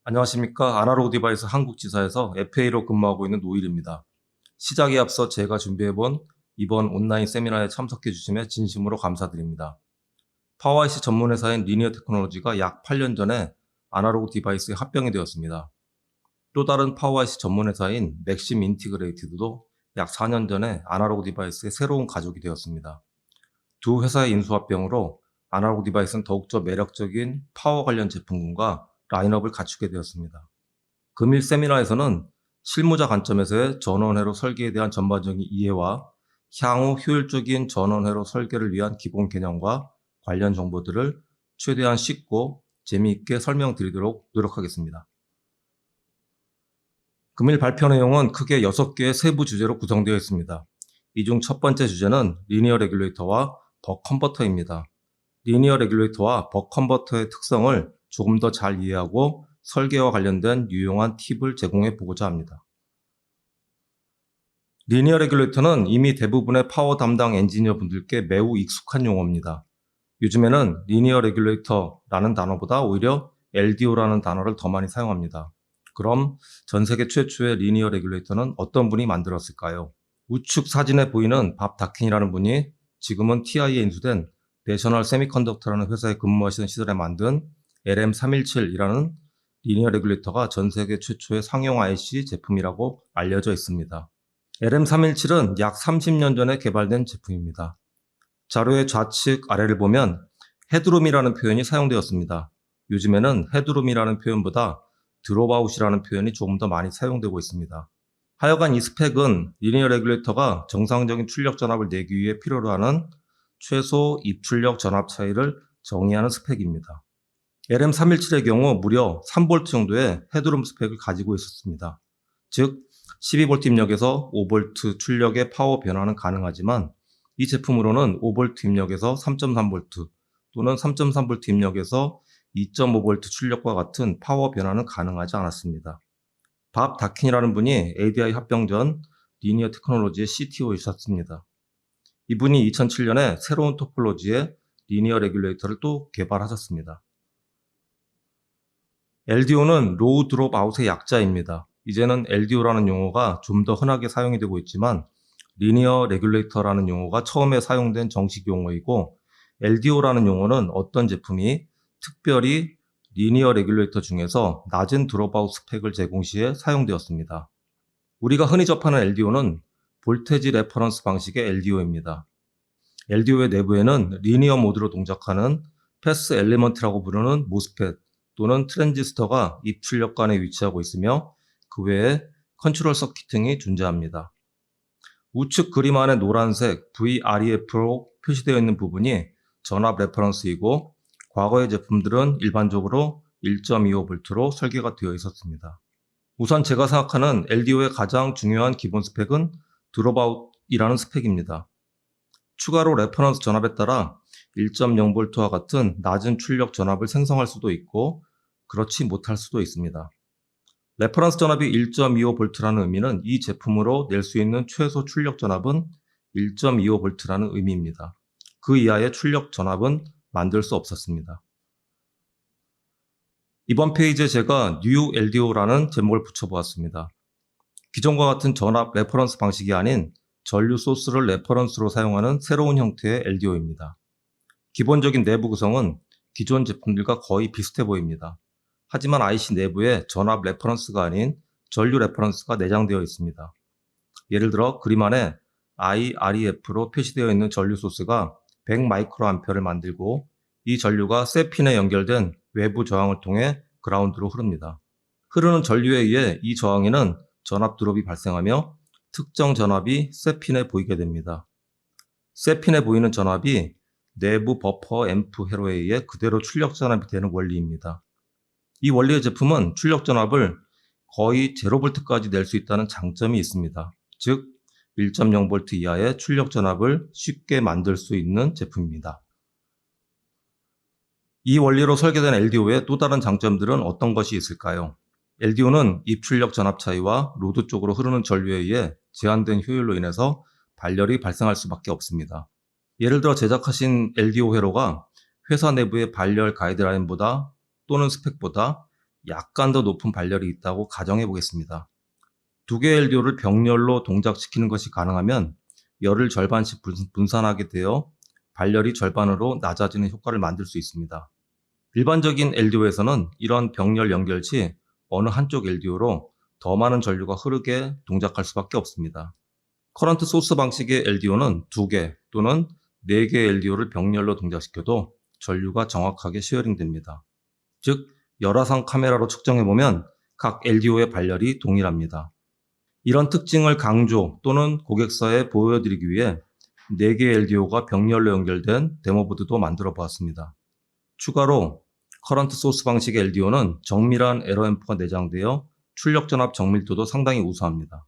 안녕하십니까. 아날로그 디바이스 한국지사에서 FA로 근무하고 있는 노일입니다. 시작에 앞서 제가 준비해본 이번 온라인 세미나에 참석해 주심에 진심으로 감사드립니다. 파워 IC 전문 회사인 리니어 테크놀로지가 약 8년 전에 아날로그 디바이스에 합병이 되었습니다. 또 다른 파워 IC 전문 회사인 맥심 인티그레이티드도 약 4년 전에 아날로그 디바이스의 새로운 가족이 되었습니다. 두 회사의 인수합병으로 아날로그 디바이스는 더욱더 매력적인 파워 관련 제품군과 라인업을 갖추게 되었습니다. 금일 세미나에서는 실무자 관점에서의 전원회로 설계에 대한 전반적인 이해와 향후 효율적인 전원회로 설계를 위한 기본 개념과 관련 정보들을 최대한 쉽고 재미있게 설명드리도록 노력하겠습니다. 금일 발표 내용은 크게 6개의 세부 주제로 구성되어 있습니다. 이 중 첫 번째 주제는 리니어 레귤레이터와 벅 컨버터입니다. 리니어 레귤레이터와 벅 컨버터의 특성을 조금 더 잘 이해하고 설계와 관련된 유용한 팁을 제공해 보고자 합니다. 리니어 레귤레이터는 이미 대부분의 파워 담당 엔지니어 분들께 매우 익숙한 용어입니다. 요즘에는 리니어 레귤레이터라는 단어보다 오히려 LDO라는 단어를 더 많이 사용합니다. 그럼 전 세계 최초의 리니어 레귤레이터는 어떤 분이 만들었을까요? 우측 사진에 보이는 밥 다킨이라는 분이 지금은 TI에 인수된 내셔널 세미컨덕터라는 회사에 근무하시던 시절에 만든 LM317이라는 리니어 레귤레이터가 전 세계 최초의 상용 IC 제품이라고 알려져 있습니다. LM317은 약 30년 전에 개발된 제품입니다. 자료의 좌측 아래를 보면 헤드룸이라는 표현이 사용되었습니다. 요즘에는 헤드룸이라는 표현보다 드롭아웃이라는 표현이 조금 더 많이 사용되고 있습니다. 하여간 이 스펙은 리니어 레귤레이터가 정상적인 출력 전압을 내기 위해 필요로 하는 최소 입출력 전압 차이를 정의하는 스펙입니다. LM317의 경우 무려 3V 정도의 헤드룸 스펙을 가지고 있었습니다. 즉 12V 입력에서 5V 출력의 파워 변화는 가능하지만 이 제품으로는 5V 입력에서 3.3V 또는 3.3V 입력에서 2.5V 출력과 같은 파워 변화는 가능하지 않았습니다. 밥 다킨이라는 분이 ADI 합병 전 리니어 테크놀로지의 CTO이셨습니다. 이분이 2007년에 새로운 토폴로지의 리니어 레귤레이터를 또 개발하셨습니다. LDO는 로우 드롭 아웃의 약자입니다. 이제는 LDO라는 용어가 좀 더 흔하게 사용이 되고 있지만 리니어 레귤레이터라는 용어가 처음에 사용된 정식 용어이고 LDO라는 용어는 어떤 제품이 특별히 리니어 레귤레이터 중에서 낮은 드롭아웃 스펙을 제공 시에 사용되었습니다. 우리가 흔히 접하는 LDO는 볼테지 레퍼런스 방식의 LDO입니다. LDO의 내부에는 리니어 모드로 동작하는 패스 엘리먼트라고 부르는 모스펫 또는 트랜지스터가 입출력관에 위치하고 있으며 그 외에 컨트롤 서킷 등이 존재합니다. 우측 그림 안에 노란색 VREF로 표시되어 있는 부분이 전압 레퍼런스이고 과거의 제품들은 일반적으로 1.25V로 설계가 되어 있었습니다. 우선 제가 생각하는 LDO의 가장 중요한 기본 스펙은 드롭아웃이라는 스펙입니다. 추가로 레퍼런스 전압에 따라 1.0V와 같은 낮은 출력 전압을 생성할 수도 있고 그렇지 못할 수도 있습니다. 레퍼런스 전압이 1.25V라는 의미는 이 제품으로 낼 수 있는 최소 출력 전압은 1.25V라는 의미입니다. 그 이하의 출력 전압은 만들 수 없었습니다. 이번 페이지에 제가 New LDO라는 제목을 붙여보았습니다. 기존과 같은 전압 레퍼런스 방식이 아닌 전류 소스를 레퍼런스로 사용하는 새로운 형태의 LDO입니다. 기본적인 내부 구성은 기존 제품들과 거의 비슷해 보입니다. 하지만 IC 내부에 전압 레퍼런스가 아닌 전류 레퍼런스가 내장되어 있습니다. 예를 들어 그림 안에 IREF로 표시되어 있는 전류 소스가 100마이크로암페어를 만들고 이 전류가 셋 핀에 연결된 외부 저항을 통해 그라운드로 흐릅니다. 흐르는 전류에 의해 이 저항에는 전압 드롭이 발생하며 특정 전압이 셋 핀에 보이게 됩니다. 셋 핀에 보이는 전압이 내부 버퍼 앰프 회로에 의해 그대로 출력 전압이 되는 원리입니다. 이 원리의 제품은 출력 전압을 거의 0V까지 낼 수 있다는 장점이 있습니다. 즉 1.0V 이하의 출력 전압을 쉽게 만들 수 있는 제품입니다. 이 원리로 설계된 LDO의 또 다른 장점들은 어떤 것이 있을까요? LDO는 입출력 전압 차이와 로드 쪽으로 흐르는 전류에 의해 제한된 효율로 인해서 발열이 발생할 수밖에 없습니다. 예를 들어 제작하신 LDO 회로가 회사 내부의 발열 가이드라인보다 또는 스펙보다 약간 더 높은 발열이 있다고 가정해 보겠습니다. 두 개의 LDO를 병렬로 동작시키는 것이 가능하면 열을 절반씩 분산하게 되어 발열이 절반으로 낮아지는 효과를 만들 수 있습니다. 일반적인 LDO에서는 이런 병렬 연결 시 어느 한쪽 LDO로 더 많은 전류가 흐르게 동작할 수밖에 없습니다. 커런트 소스 방식의 LDO는 2개 또는 4개의 LDO를 병렬로 동작시켜도 전류가 정확하게 쉐어링됩니다. 즉, 열화상 카메라로 측정해보면 각 LDO의 발열이 동일합니다. 이런 특징을 강조 또는 고객사에 보여드리기 위해 4개의 LDO가 병렬로 연결된 데모보드도 만들어 보았습니다. 추가로 커런트 소스 방식의 LDO는 정밀한 에러앰프가 내장되어 출력 전압 정밀도도 상당히 우수합니다.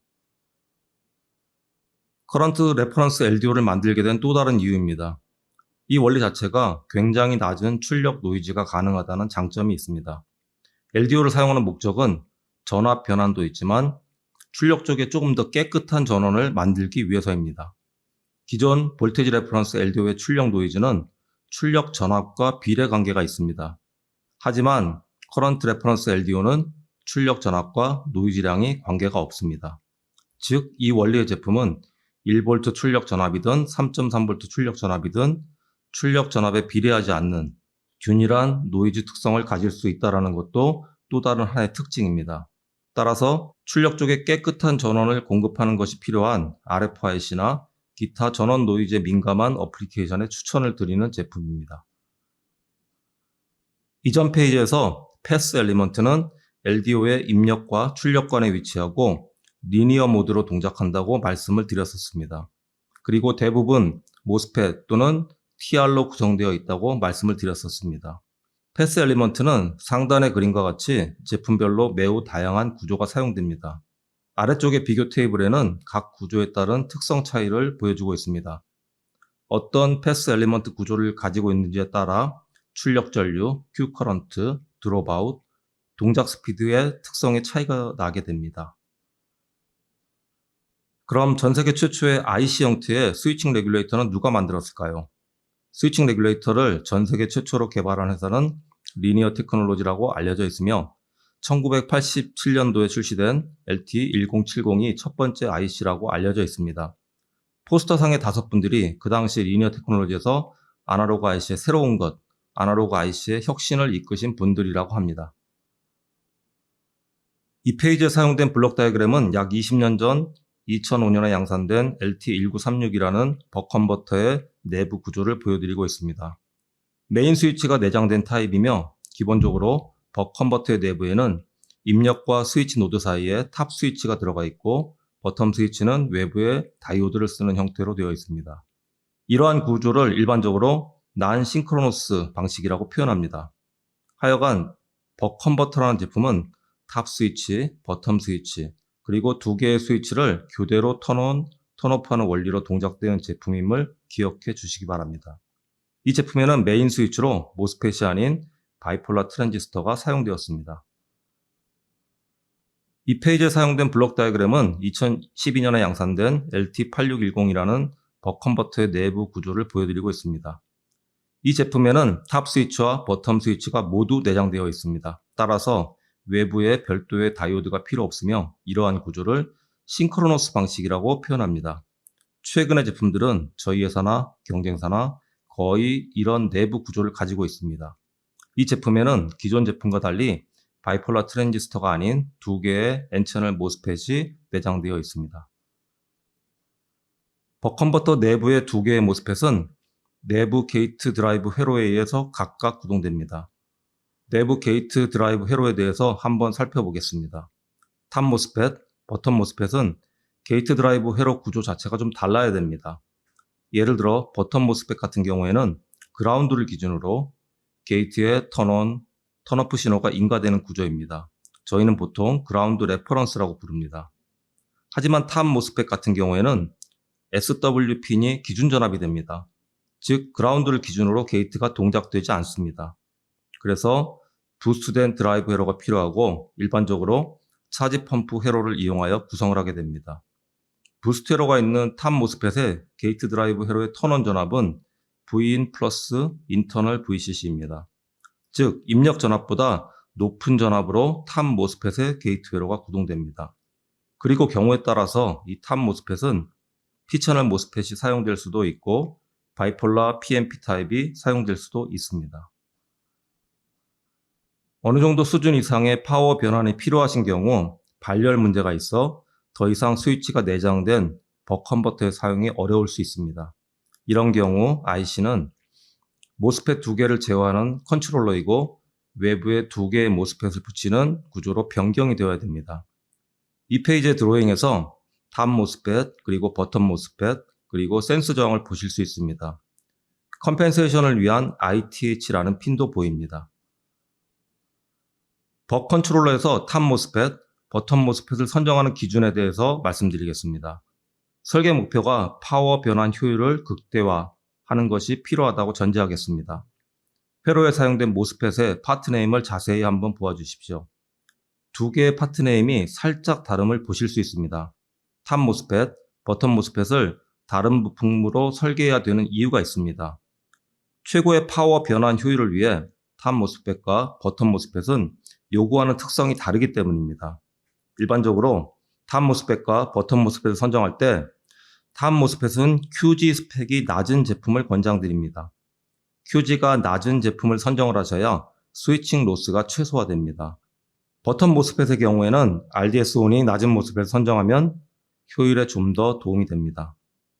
커런트 레퍼런스 LDO를 만들게 된 또 다른 이유입니다. 이 원리 자체가 굉장히 낮은 출력 노이즈가 가능하다는 장점이 있습니다. LDO를 사용하는 목적은 전압 변환도 있지만 출력 쪽에 조금 더 깨끗한 전원을 만들기 위해서입니다. 기존 볼테지 레퍼런스 LDO의 출력 노이즈는 출력 전압과 비례 관계가 있습니다. 하지만 커런트 레퍼런스 LDO는 출력 전압과 노이즈량이 관계가 없습니다. 즉, 이 원리의 제품은 1V 출력 전압이든 3.3V 출력 전압이든 출력 전압에 비례하지 않는 균일한 노이즈 특성을 가질 수 있다는 것도 또 다른 하나의 특징입니다. 따라서 출력 쪽에 깨끗한 전원을 공급하는 것이 필요한 RFIC나 기타 전원 노이즈에 민감한 어플리케이션에 추천을 드리는 제품입니다. 이전 페이지에서 패스 엘리먼트는 LDO의 입력과 출력관에 위치하고 리니어 모드로 동작한다고 말씀을 드렸었습니다. 그리고 대부분 모스펫 또는 TR로 구성되어 있다고 말씀을 드렸었습니다. 패스 엘리먼트는 상단의 그림과 같이 제품별로 매우 다양한 구조가 사용됩니다. 아래쪽의 비교 테이블에는 각 구조에 따른 특성 차이를 보여주고 있습니다. 어떤 패스 엘리먼트 구조를 가지고 있는지에 따라 출력 전류, 큐 커런트, 드롭아웃, 동작 스피드의 특성의 차이가 나게 됩니다. 그럼 전 세계 최초의 IC 형태의 스위칭 레귤레이터는 누가 만들었을까요? 스위칭 레귤레이터를 전 세계 최초로 개발한 회사는 리니어 테크놀로지라고 알려져 있으며 1987년도에 출시된 LT1070이 첫 번째 IC라고 알려져 있습니다. 포스터상의 5분들이 그 당시 리니어 테크놀로지에서 아날로그 IC의 새로운 것, 아날로그 IC의 혁신을 이끄신 분들이라고 합니다. 이 페이지에 사용된 블록 다이어그램은 약 20년 전 2005년에 양산된 LT1936이라는 버컨버터의 내부 구조를 보여드리고 있습니다. 메인 스위치가 내장된 타입이며 기본적으로 버컨버터의 내부에는 입력과 스위치 노드 사이에 탑 스위치가 들어가 있고 버텀 스위치는 외부에 다이오드를 쓰는 형태로 되어 있습니다. 이러한 구조를 일반적으로 난싱크로너스 방식이라고 표현합니다. 하여간 버컨버터라는 제품은 탑 스위치, 버텀 스위치, 그리고 2개의 스위치를 교대로 턴온, 턴오프하는 원리로 동작되는 제품임을 기억해 주시기 바랍니다. 이 제품에는 메인 스위치로 모스펫이 아닌 바이폴라 트랜지스터가 사용되었습니다. 이 페이지에 사용된 블록 다이어그램은 2012년에 양산된 LT8610이라는 버컨버터의 내부 구조를 보여드리고 있습니다. 이 제품에는 탑 스위치와 버텀 스위치가 모두 내장되어 있습니다. 따라서 외부에 별도의 다이오드가 필요 없으며 이러한 구조를 싱크로너스 방식이라고 표현합니다. 최근의 제품들은 저희 회사나 경쟁사나 거의 이런 내부 구조를 가지고 있습니다. 이 제품에는 기존 제품과 달리 바이폴라 트랜지스터가 아닌 2개의 N채널 모스펫이 내장되어 있습니다. 버컨버터 내부의 2개의 모스펫은 내부 게이트 드라이브 회로에 의해서 각각 구동됩니다. 내부 게이트 드라이브 회로에 대해서 한번 살펴보겠습니다. 탑 모스펫, 버텀 모스펫은 게이트 드라이브 회로 구조 자체가 좀 달라야 됩니다. 예를 들어 버텀 모스펫 같은 경우에는 그라운드를 기준으로 게이트의 턴온, 턴오프 신호가 인가되는 구조입니다. 저희는 보통 그라운드 레퍼런스라고 부릅니다. 하지만 탑 모스펫 같은 경우에는 SW핀이 기준 전압이 됩니다. 즉 그라운드를 기준으로 게이트가 동작되지 않습니다. 그래서 부스트된 드라이브 회로가 필요하고 일반적으로 차지 펌프 회로를 이용하여 구성을 하게 됩니다. 부스트 회로가 있는 탑 모스펫의 게이트 드라이브 회로의 턴온 전압은 Vin 플러스 인터널 VCC입니다. 즉 입력 전압보다 높은 전압으로 탑 모스펫의 게이트 회로가 구동됩니다. 그리고 경우에 따라서 이 탑 모스펫은 P채널 모스펫이 사용될 수도 있고 바이폴라 PNP 타입이 사용될 수도 있습니다. 어느 정도 수준 이상의 파워 변환이 필요하신 경우 발열 문제가 있어 더 이상 스위치가 내장된 버컨버터의 사용이 어려울 수 있습니다. 이런 경우 IC는 모스펫 2개를 제어하는 컨트롤러이고 외부에 2개의 모스펫을 붙이는 구조로 변경이 되어야 됩니다. 이 페이지의 드로잉에서 탑 모스펫, 그리고 버텀 모스펫, 그리고 센스 저항을 보실 수 있습니다. 컴펜세이션을 위한 ITH라는 핀도 보입니다. 버 컨트롤러에서 탑 모스펫, 버텀 모스펫을 선정하는 기준에 대해서 말씀드리겠습니다. 설계 목표가 파워 변환 효율을 극대화하는 것이 필요하다고 전제하겠습니다. 회로에 사용된 모스펫의 파트 네임을 자세히 한번 보아주십시오. 2개의 파트 네임이 살짝 다름을 보실 수 있습니다. 탑 모스펫, 버텀 모스펫을 다른 부품으로 설계해야 되는 이유가 있습니다. 최고의 파워 변환 효율을 위해 탑 모스펫과 버텀 모스펫은 요구하는 특성이 다르기 때문입니다. 일반적으로 탑 모스펫과 버텀 모스펫을 선정할 때 탑 모스펫은 QG 스펙이 낮은 제품을 권장드립니다. QG가 낮은 제품을 선정을 하셔야 스위칭 로스가 최소화됩니다. 버텀 모스펫의 경우에는 RDS1이 낮은 모스펫을 선정하면 효율에 좀 더 도움이 됩니다.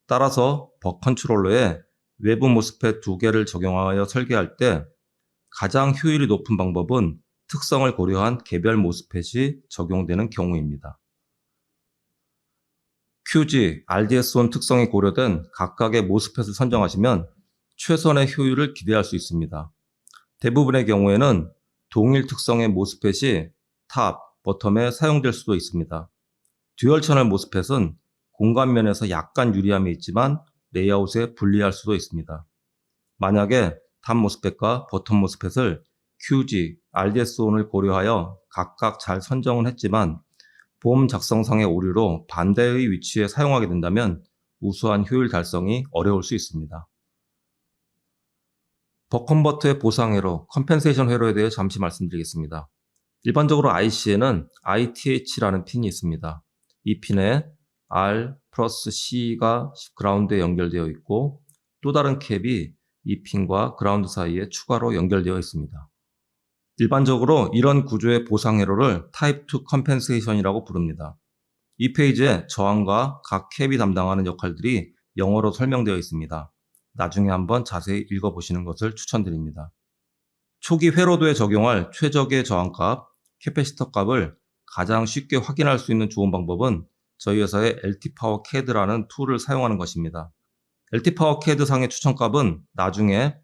따라서 버 컨트롤러에 외부 모스펫 2개를 적용하여 설계할 때 가장 효율이 높은 방법은 특성을 고려한 개별 모스펫이 적용되는 경우입니다. QG, RDS1 특성이 고려된 각각의 모스펫을 선정하시면 최선의 효율을 기대할 수 있습니다. 대부분의 경우에는 동일 특성의 모스펫이 탑, 버텀에 사용될 수도 있습니다. 듀얼 채널 모스펫은 공간면에서 약간 유리함이 있지만 레이아웃에 불리할 수도 있습니다. 만약에 탑 모스펫과 버텀 모스펫을 QG, RDS1을 고려하여 각각 잘 선정은 했지만 봄 작성상의 오류로 반대의 위치에 사용하게 된다면 우수한 효율 달성이 어려울 수 있습니다. 버컨버터의 보상 회로, 컴펜세이션 회로에 대해 잠시 말씀드리겠습니다. 일반적으로 IC에는 ITH라는 핀이 있습니다. 이 핀에 R 플러스 C가 그라운드에 연결되어 있고 또 다른 캡이 이 핀과 그라운드 사이에 추가로 연결되어 있습니다. 일반적으로 이런 구조의 보상 회로를 타입 2 컴펜세이션이라고 부릅니다. 이 페이지에 저항과 각 캡이 담당하는 역할들이 영어로 설명되어 있습니다. 나중에 한번 자세히 읽어보시는 것을 추천드립니다. 초기 회로도에 적용할 최적의 저항값, 캐패시터 값을 가장 쉽게 확인할 수 있는 좋은 방법은 저희 회사의 LTPower CAD라는 툴을 사용하는 것입니다. LTPower CAD 상의 추천값은 나중에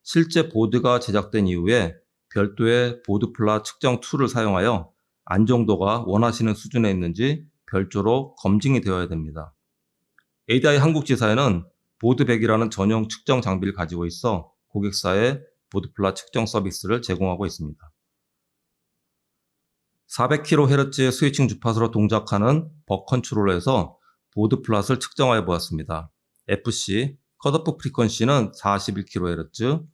실제 보드가 제작된 이후에 별도의 보드 플랫 측정 툴을 사용하여 안정도가 원하시는 수준에 있는지 별도로 검증이 되어야 됩니다. ADI 한국지사에는 보드백이라는 전용 측정 장비를 가지고 있어 고객사에 보드 플랫 측정 서비스를 제공하고 있습니다. 400kHz의 스위칭 주파수로 동작하는 버 컨트롤러에서 보드 플랫을 측정하여 보았습니다. FC, 컷오프 프리퀀시는 41kHz,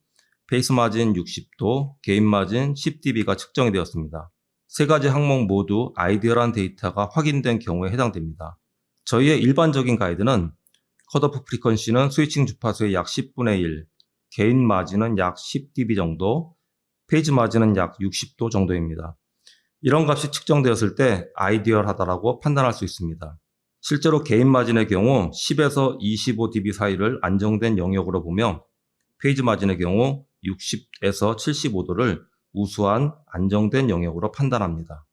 페이스 마진 60도, 게인 마진 10dB가 측정이 되었습니다. 세 가지 항목 모두 아이디얼한 데이터가 확인된 경우에 해당됩니다. 저희의 일반적인 가이드는 컷오프 프리퀀시는 스위칭 주파수의 약 10분의 1, 게인 마진은 약 10dB 정도, 페이즈 마진은 약 60도 정도입니다. 이런 값이 측정되었을 때 아이디얼하다라고 판단할 수 있습니다. 실제로 게인 마진의 경우 10에서 25dB 사이를 안정된 영역으로 보며 페이즈 마진의 경우 60에서 75도를 우수한 안정된 영역으로 판단합니다.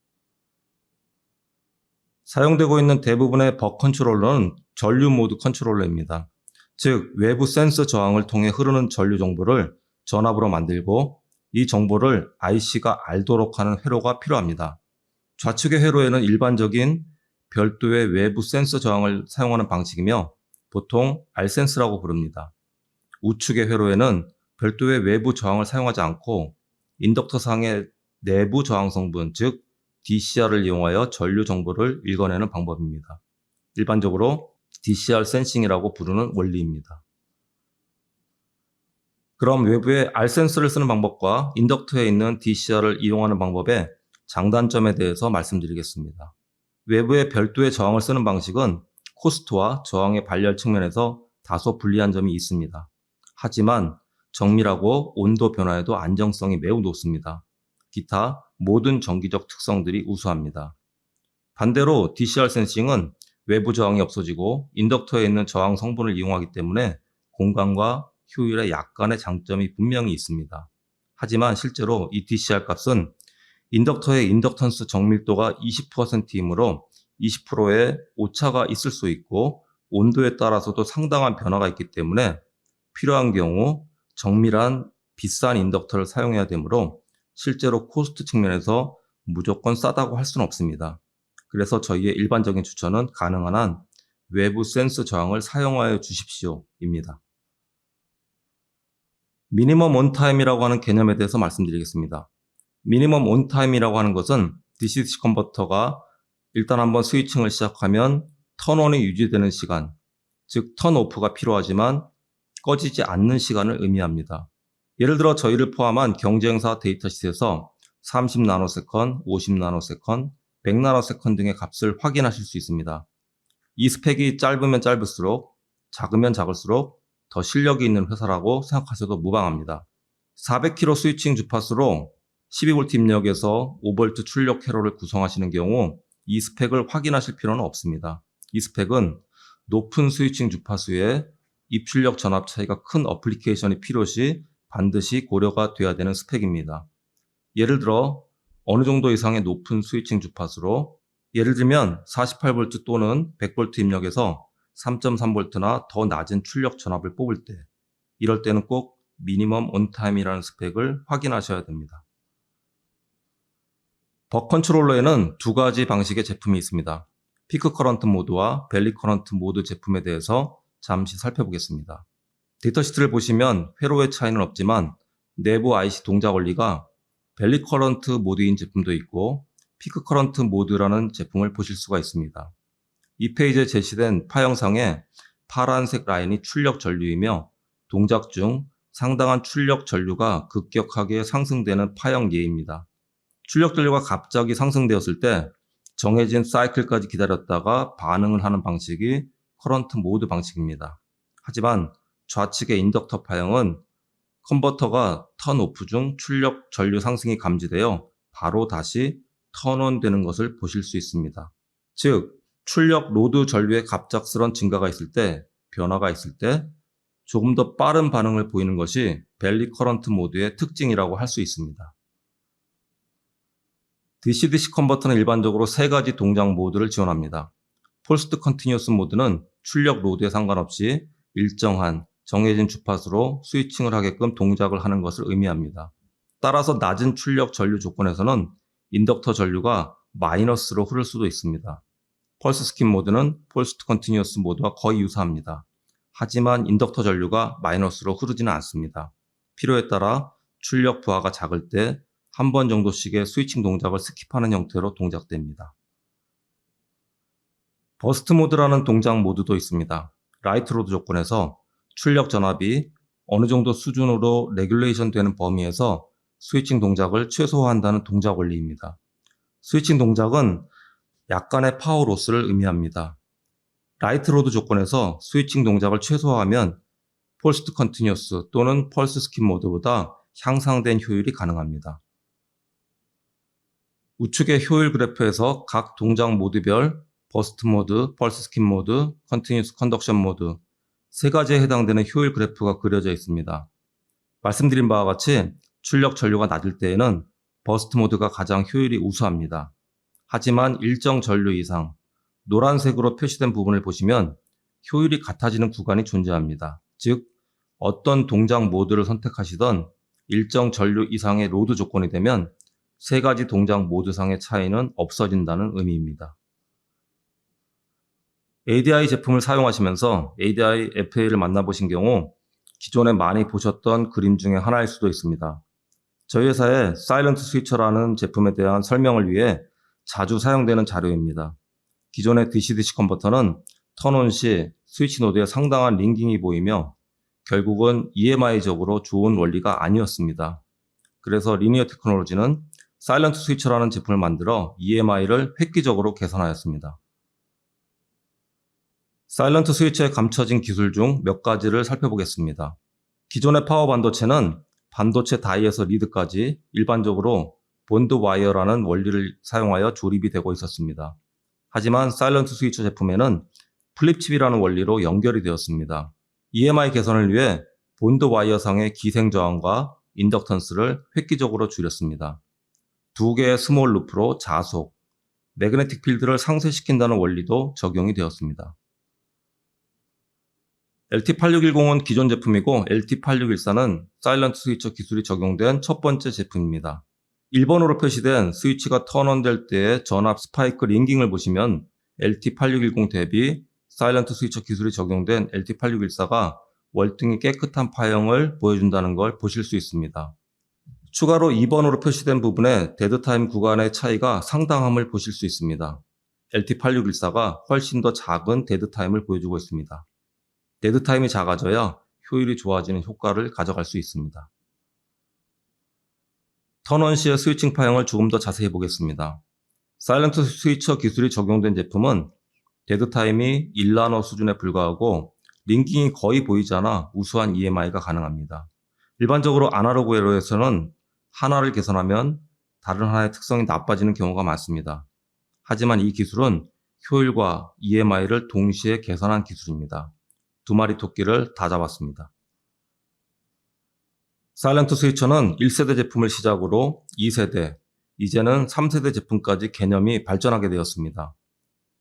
사용되고 있는 대부분의 버 컨트롤러는 전류 모드 컨트롤러입니다. 즉 외부 센서 저항을 통해 흐르는 전류 정보를 전압으로 만들고 이 정보를 IC가 알도록 하는 회로가 필요합니다. 좌측의 회로에는 일반적인 별도의 외부 센서 저항을 사용하는 방식이며 보통 R센스라고 부릅니다. 우측의 회로에는 별도의 외부 저항을 사용하지 않고 인덕터상의 내부 저항 성분, 즉 DCR을 이용하여 전류 정보를 읽어내는 방법입니다. 일반적으로 DCR 센싱이라고 부르는 원리입니다. 그럼 외부에 R 센서를 쓰는 방법과 인덕터에 있는 DCR을 이용하는 방법의 장단점에 대해서 말씀드리겠습니다. 외부에 별도의 저항을 쓰는 방식은 코스트와 저항의 발열 측면에서 다소 불리한 점이 있습니다. 하지만 정밀하고 온도 변화에도 안정성이 매우 높습니다. 기타 모든 전기적 특성들이 우수합니다. 반대로 DCR 센싱은 외부 저항이 없어지고 인덕터에 있는 저항 성분을 이용하기 때문에 공간과 효율에 약간의 장점이 분명히 있습니다. 하지만 실제로 이 DCR 값은 인덕터의 인덕턴스 정밀도가 20%이므로 20%의 오차가 있을 수 있고 온도에 따라서도 상당한 변화가 있기 때문에 필요한 경우 정밀한 비싼 인덕터를 사용해야 되므로 실제로 코스트 측면에서 무조건 싸다고 할 수는 없습니다. 그래서 저희의 일반적인 추천은 가능한 한 외부 센스 저항을 사용하여 주십시오입니다. 미니멈 온타임이라고 하는 개념에 대해서 말씀드리겠습니다. 미니멈 온타임이라고 하는 것은 DC-DC 컨버터가 일단 한번 스위칭을 시작하면 턴온이 유지되는 시간, 즉 턴오프가 필요하지만 꺼지지 않는 시간을 의미합니다. 예를 들어 저희를 포함한 경쟁사 데이터시트에서 30나노세컨, 50나노세컨, 100나노세컨 등의 값을 확인하실 수 있습니다. 이 스펙이 짧으면 짧을수록, 작으면 작을수록 더 실력이 있는 회사라고 생각하셔도 무방합니다. 400kV 스위칭 주파수로 12V 입력에서 5V 출력 회로를 구성하시는 경우 이 스펙을 확인하실 필요는 없습니다. 이 스펙은 높은 스위칭 주파수에 입출력 전압 차이가 큰 어플리케이션이 필요시 반드시 고려가 돼야 되는 스펙입니다. 예를 들어 어느 정도 이상의 높은 스위칭 주파수로 예를 들면 48V 또는 100V 입력에서 3.3V나 더 낮은 출력 전압을 뽑을 때 이럴 때는 꼭 미니멈 온타임이라는 스펙을 확인하셔야 됩니다. 벅 컨트롤러에는 두 가지 방식의 제품이 있습니다. 피크 커런트 모드와 밸리 커런트 모드 제품에 대해서 잠시 살펴보겠습니다. 데이터시트를 보시면 회로의 차이는 없지만 내부 IC 동작 원리가 밸리 커런트 모드인 제품도 있고 피크 커런트 모드라는 제품을 보실 수가 있습니다. 이 페이지에 제시된 파형상에 파란색 라인이 출력 전류이며 동작 중 상당한 출력 전류가 급격하게 상승되는 파형 예입니다. 출력 전류가 갑자기 상승되었을 때 정해진 사이클까지 기다렸다가 반응을 하는 방식이 커런트 모드 방식입니다. 하지만 좌측의 인덕터 파형은 컨버터가 턴오프 중 출력 전류 상승이 감지되어 바로 다시 턴온 되는 것을 보실 수 있습니다. 즉, 출력 로드 전류의 갑작스런 증가가 있을 때, 변화가 있을 때 조금 더 빠른 반응을 보이는 것이 밸리 커런트 모드의 특징이라고 할 수 있습니다. DC-DC 컨버터는 일반적으로 세 가지 동작 모드를 지원합니다. 폴스트 컨티뉴어스 모드는 출력 로드에 상관없이 일정한 정해진 주파수로 스위칭을 하게끔 동작을 하는 것을 의미합니다. 따라서 낮은 출력 전류 조건에서는 인덕터 전류가 마이너스로 흐를 수도 있습니다. 펄스 스킵 모드는 폴스트 컨티뉴어스 모드와 거의 유사합니다. 하지만 인덕터 전류가 마이너스로 흐르지는 않습니다. 필요에 따라 출력 부하가 작을 때 한 번 정도씩의 스위칭 동작을 스킵하는 형태로 동작됩니다. 버스트 모드라는 동작 모드도 있습니다. 라이트 로드 조건에서 출력 전압이 어느 정도 수준으로 레귤레이션 되는 범위에서 스위칭 동작을 최소화한다는 동작 원리입니다. 스위칭 동작은 약간의 파워 로스를 의미합니다. 라이트 로드 조건에서 스위칭 동작을 최소화하면 폴스트 컨티뉴어스 또는 펄스 스킵 모드보다 향상된 효율이 가능합니다. 우측의 효율 그래프에서 각 동작 모드별 버스트 모드, 펄스 스킵 모드, 컨티뉴어스 컨덕션 모드 세 가지에 해당되는 효율 그래프가 그려져 있습니다. 말씀드린 바와 같이 출력 전류가 낮을 때에는 버스트 모드가 가장 효율이 우수합니다. 하지만 일정 전류 이상 노란색으로 표시된 부분을 보시면 효율이 같아지는 구간이 존재합니다. 즉, 어떤 동작 모드를 선택하시던 일정 전류 이상의 로드 조건이 되면 세 가지 동작 모드상의 차이는 없어진다는 의미입니다. ADI 제품을 사용하시면서 ADI FA를 만나보신 경우 기존에 많이 보셨던 그림 중에 하나일 수도 있습니다. 저희 회사의 사일런트 스위처라는 제품에 대한 설명을 위해 자주 사용되는 자료입니다. 기존의 DC-DC 컨버터는 턴온 시 스위치 노드에 상당한 링깅이 보이며 결국은 EMI적으로 좋은 원리가 아니었습니다. 그래서 리니어 테크놀로지는 사일런트 스위처라는 제품을 만들어 EMI를 획기적으로 개선하였습니다. 사일런트 스위처에 감춰진 기술 중 몇 가지를 살펴보겠습니다. 기존의 파워 반도체는 반도체 다이에서 리드까지 일반적으로 본드 와이어라는 원리를 사용하여 조립이 되고 있었습니다. 하지만 사일런트 스위처 제품에는 플립칩이라는 원리로 연결이 되었습니다. EMI 개선을 위해 본드 와이어상의 기생 저항과 인덕턴스를 획기적으로 줄였습니다. 두 개의 스몰 루프로 자속, 매그네틱 필드를 상쇄시킨다는 원리도 적용이 되었습니다. LT8610은 기존 제품이고 LT8614는 사일런트 스위처 기술이 적용된 첫 번째 제품입니다. 1번으로 표시된 스위치가 턴온 될 때의 전압 스파이크 링깅을 보시면 LT8610 대비 사일런트 스위처 기술이 적용된 LT8614가 월등히 깨끗한 파형을 보여준다는 걸 보실 수 있습니다. 추가로 2번으로 표시된 부분의 데드타임 구간의 차이가 상당함을 보실 수 있습니다. LT8614가 훨씬 더 작은 데드타임을 보여주고 있습니다. 데드타임이 작아져야 효율이 좋아지는 효과를 가져갈 수 있습니다. 턴온 시의 스위칭 파형을 조금 더 자세히 보겠습니다. 사일런트 스위처 기술이 적용된 제품은 데드타임이 1나노 수준에 불과하고 링깅이 거의 보이지 않아 우수한 EMI가 가능합니다. 일반적으로 아날로그 회로에서는 하나를 개선하면 다른 하나의 특성이 나빠지는 경우가 많습니다. 하지만 이 기술은 효율과 EMI를 동시에 개선한 기술입니다. 두 마리 토끼를 다 잡았습니다. 사일런트 스위처는 1세대 제품을 시작으로 2세대, 이제는 3세대 제품까지 개념이 발전하게 되었습니다.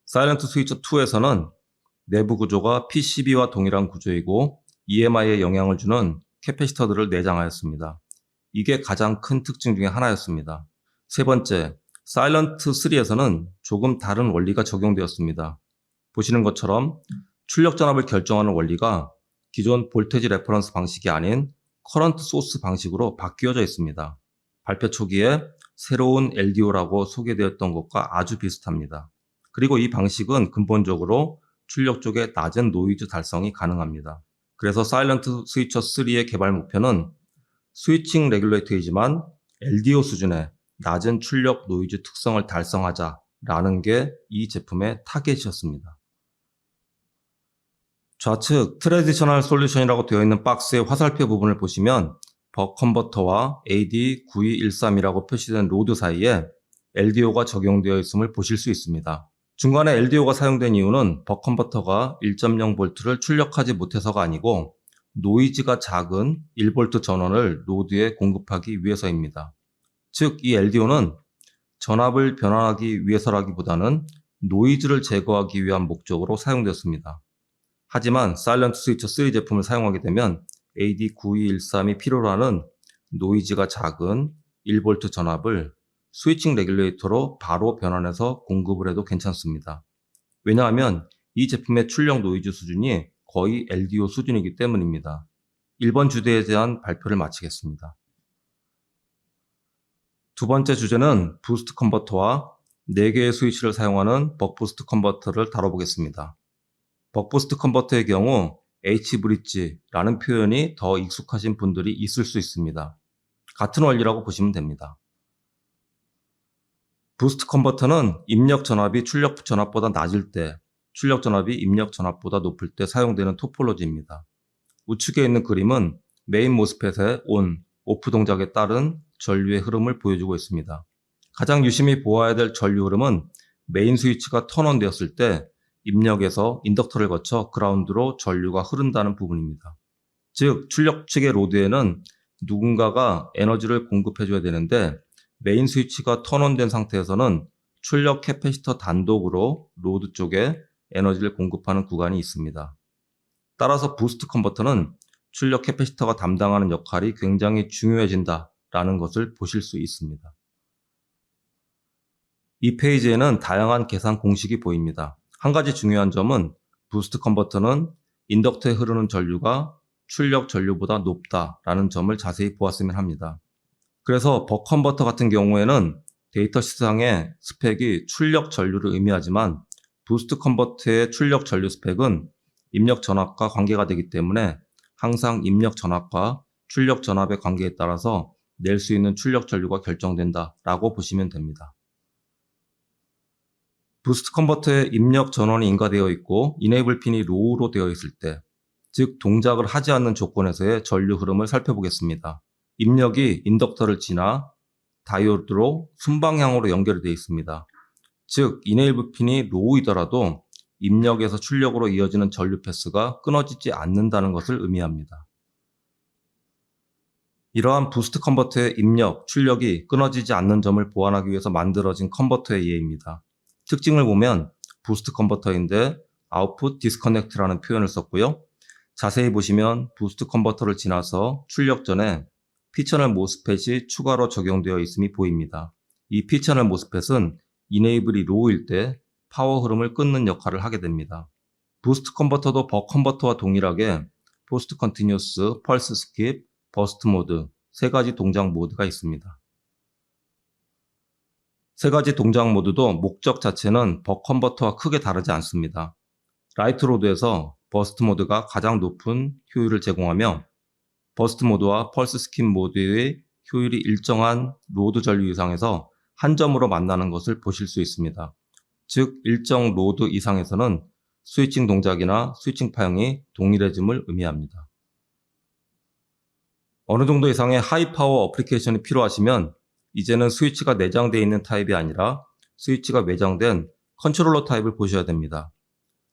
사일런트 스위처 2에서는 내부 구조가 PCB와 동일한 구조이고 EMI에 영향을 주는 캐패시터들을 내장하였습니다. 이게 가장 큰 특징 중에 하나였습니다. 세 번째, 사일런트 3에서는 조금 다른 원리가 적용되었습니다. 보시는 것처럼 출력 전압을 결정하는 원리가 기존 볼테지 레퍼런스 방식이 아닌 커런트 소스 방식으로 바뀌어져 있습니다. 발표 초기에 새로운 LDO라고 소개되었던 것과 아주 비슷합니다. 그리고 이 방식은 근본적으로 출력 쪽에 낮은 노이즈 달성이 가능합니다. 그래서 사일런트 스위처 3의 개발 목표는 스위칭 레귤레이터이지만 LDO 수준의 낮은 출력 노이즈 특성을 달성하자라는 게 이 제품의 타겟이었습니다. 좌측 트래디셔널 솔루션이라고 되어 있는 박스의 화살표 부분을 보시면 벅 컨버터와 AD9213이라고 표시된 로드 사이에 LDO가 적용되어 있음을 보실 수 있습니다. 중간에 LDO가 사용된 이유는 벅 컨버터가 1.0V를 출력하지 못해서가 아니고 노이즈가 작은 1V 전원을 로드에 공급하기 위해서입니다. 즉, 이 LDO는 전압을 변환하기 위해서라기보다는 노이즈를 제거하기 위한 목적으로 사용되었습니다. 하지만 사일런트 스위처 3 제품을 사용하게 되면 AD9213이 필요로 하는 노이즈가 작은 1V 전압을 스위칭 레귤레이터로 바로 변환해서 공급을 해도 괜찮습니다. 왜냐하면 이 제품의 출력 노이즈 수준이 거의 LDO 수준이기 때문입니다. 1번 주제에 대한 발표를 마치겠습니다. 두 번째 주제는 부스트 컨버터와 4개의 스위치를 사용하는 벅부스트 컨버터를 다뤄보겠습니다. 벅부스트 컨버터의 경우 H브릿지라는 표현이 더 익숙하신 분들이 있을 수 있습니다. 같은 원리라고 보시면 됩니다. 부스트 컨버터는 입력 전압이 출력 전압보다 낮을 때, 출력 전압이 입력 전압보다 높을 때 사용되는 토폴로지입니다. 우측에 있는 그림은 메인 모스펫의 ON, OFF 동작에 따른 전류의 흐름을 보여주고 있습니다. 가장 유심히 보아야 될 전류 흐름은 메인 스위치가 턴온 되었을 때 입력에서 인덕터를 거쳐 그라운드로 전류가 흐른다는 부분입니다. 즉, 출력 측의 로드에는 누군가가 에너지를 공급해줘야 되는데 메인 스위치가 턴온된 상태에서는 출력 캐패시터 단독으로 로드 쪽에 에너지를 공급하는 구간이 있습니다. 따라서 부스트 컨버터는 출력 캐패시터가 담당하는 역할이 굉장히 중요해진다라는 것을 보실 수 있습니다. 이 페이지에는 다양한 계산 공식이 보입니다. 한 가지 중요한 점은 부스트 컨버터는 인덕터에 흐르는 전류가 출력 전류보다 높다라는 점을 자세히 보았으면 합니다. 그래서 벅 컨버터 같은 경우에는 데이터 시트상의 스펙이 출력 전류를 의미하지만 부스트 컨버터의 출력 전류 스펙은 입력 전압과 관계가 되기 때문에 항상 입력 전압과 출력 전압의 관계에 따라서 낼 수 있는 출력 전류가 결정된다라고 보시면 됩니다. 부스트 컨버터의 입력 전원이 인가되어 있고 이네이블 핀이 로우로 되어 있을 때, 즉 동작을 하지 않는 조건에서의 전류 흐름을 살펴보겠습니다. 입력이 인덕터를 지나 다이오드로 순방향으로 연결이 되어 있습니다. 즉 이네이블 핀이 로우이더라도 입력에서 출력으로 이어지는 전류 패스가 끊어지지 않는다는 것을 의미합니다. 이러한 부스트 컨버터의 입력, 출력이 끊어지지 않는 점을 보완하기 위해서 만들어진 컨버터의 예입니다. 특징을 보면 부스트 컨버터인데 아웃풋 디스커넥트라는 표현을 썼고요. 자세히 보시면 부스트 컨버터를 지나서 출력 전에 P채널 모스펫이 추가로 적용되어 있음이 보입니다. 이 P채널 모스펫은 이네이블이 로우일 때 파워 흐름을 끊는 역할을 하게 됩니다. 부스트 컨버터도 벅 컨버터와 동일하게 포스트 컨티뉴어스, 펄스 스킵, 버스트 모드 세 가지 동작 모드가 있습니다. 세 가지 동작 모드도 목적 자체는 벅 컨버터와 크게 다르지 않습니다. 라이트 로드에서 버스트 모드가 가장 높은 효율을 제공하며 버스트 모드와 펄스 스킵 모드의 효율이 일정한 로드 전류 이상에서 한 점으로 만나는 것을 보실 수 있습니다. 즉 일정 로드 이상에서는 스위칭 동작이나 스위칭 파형이 동일해짐을 의미합니다. 어느 정도 이상의 하이 파워 어플리케이션이 필요하시면 이제는 스위치가 내장되어 있는 타입이 아니라 스위치가 외장된 컨트롤러 타입을 보셔야 됩니다.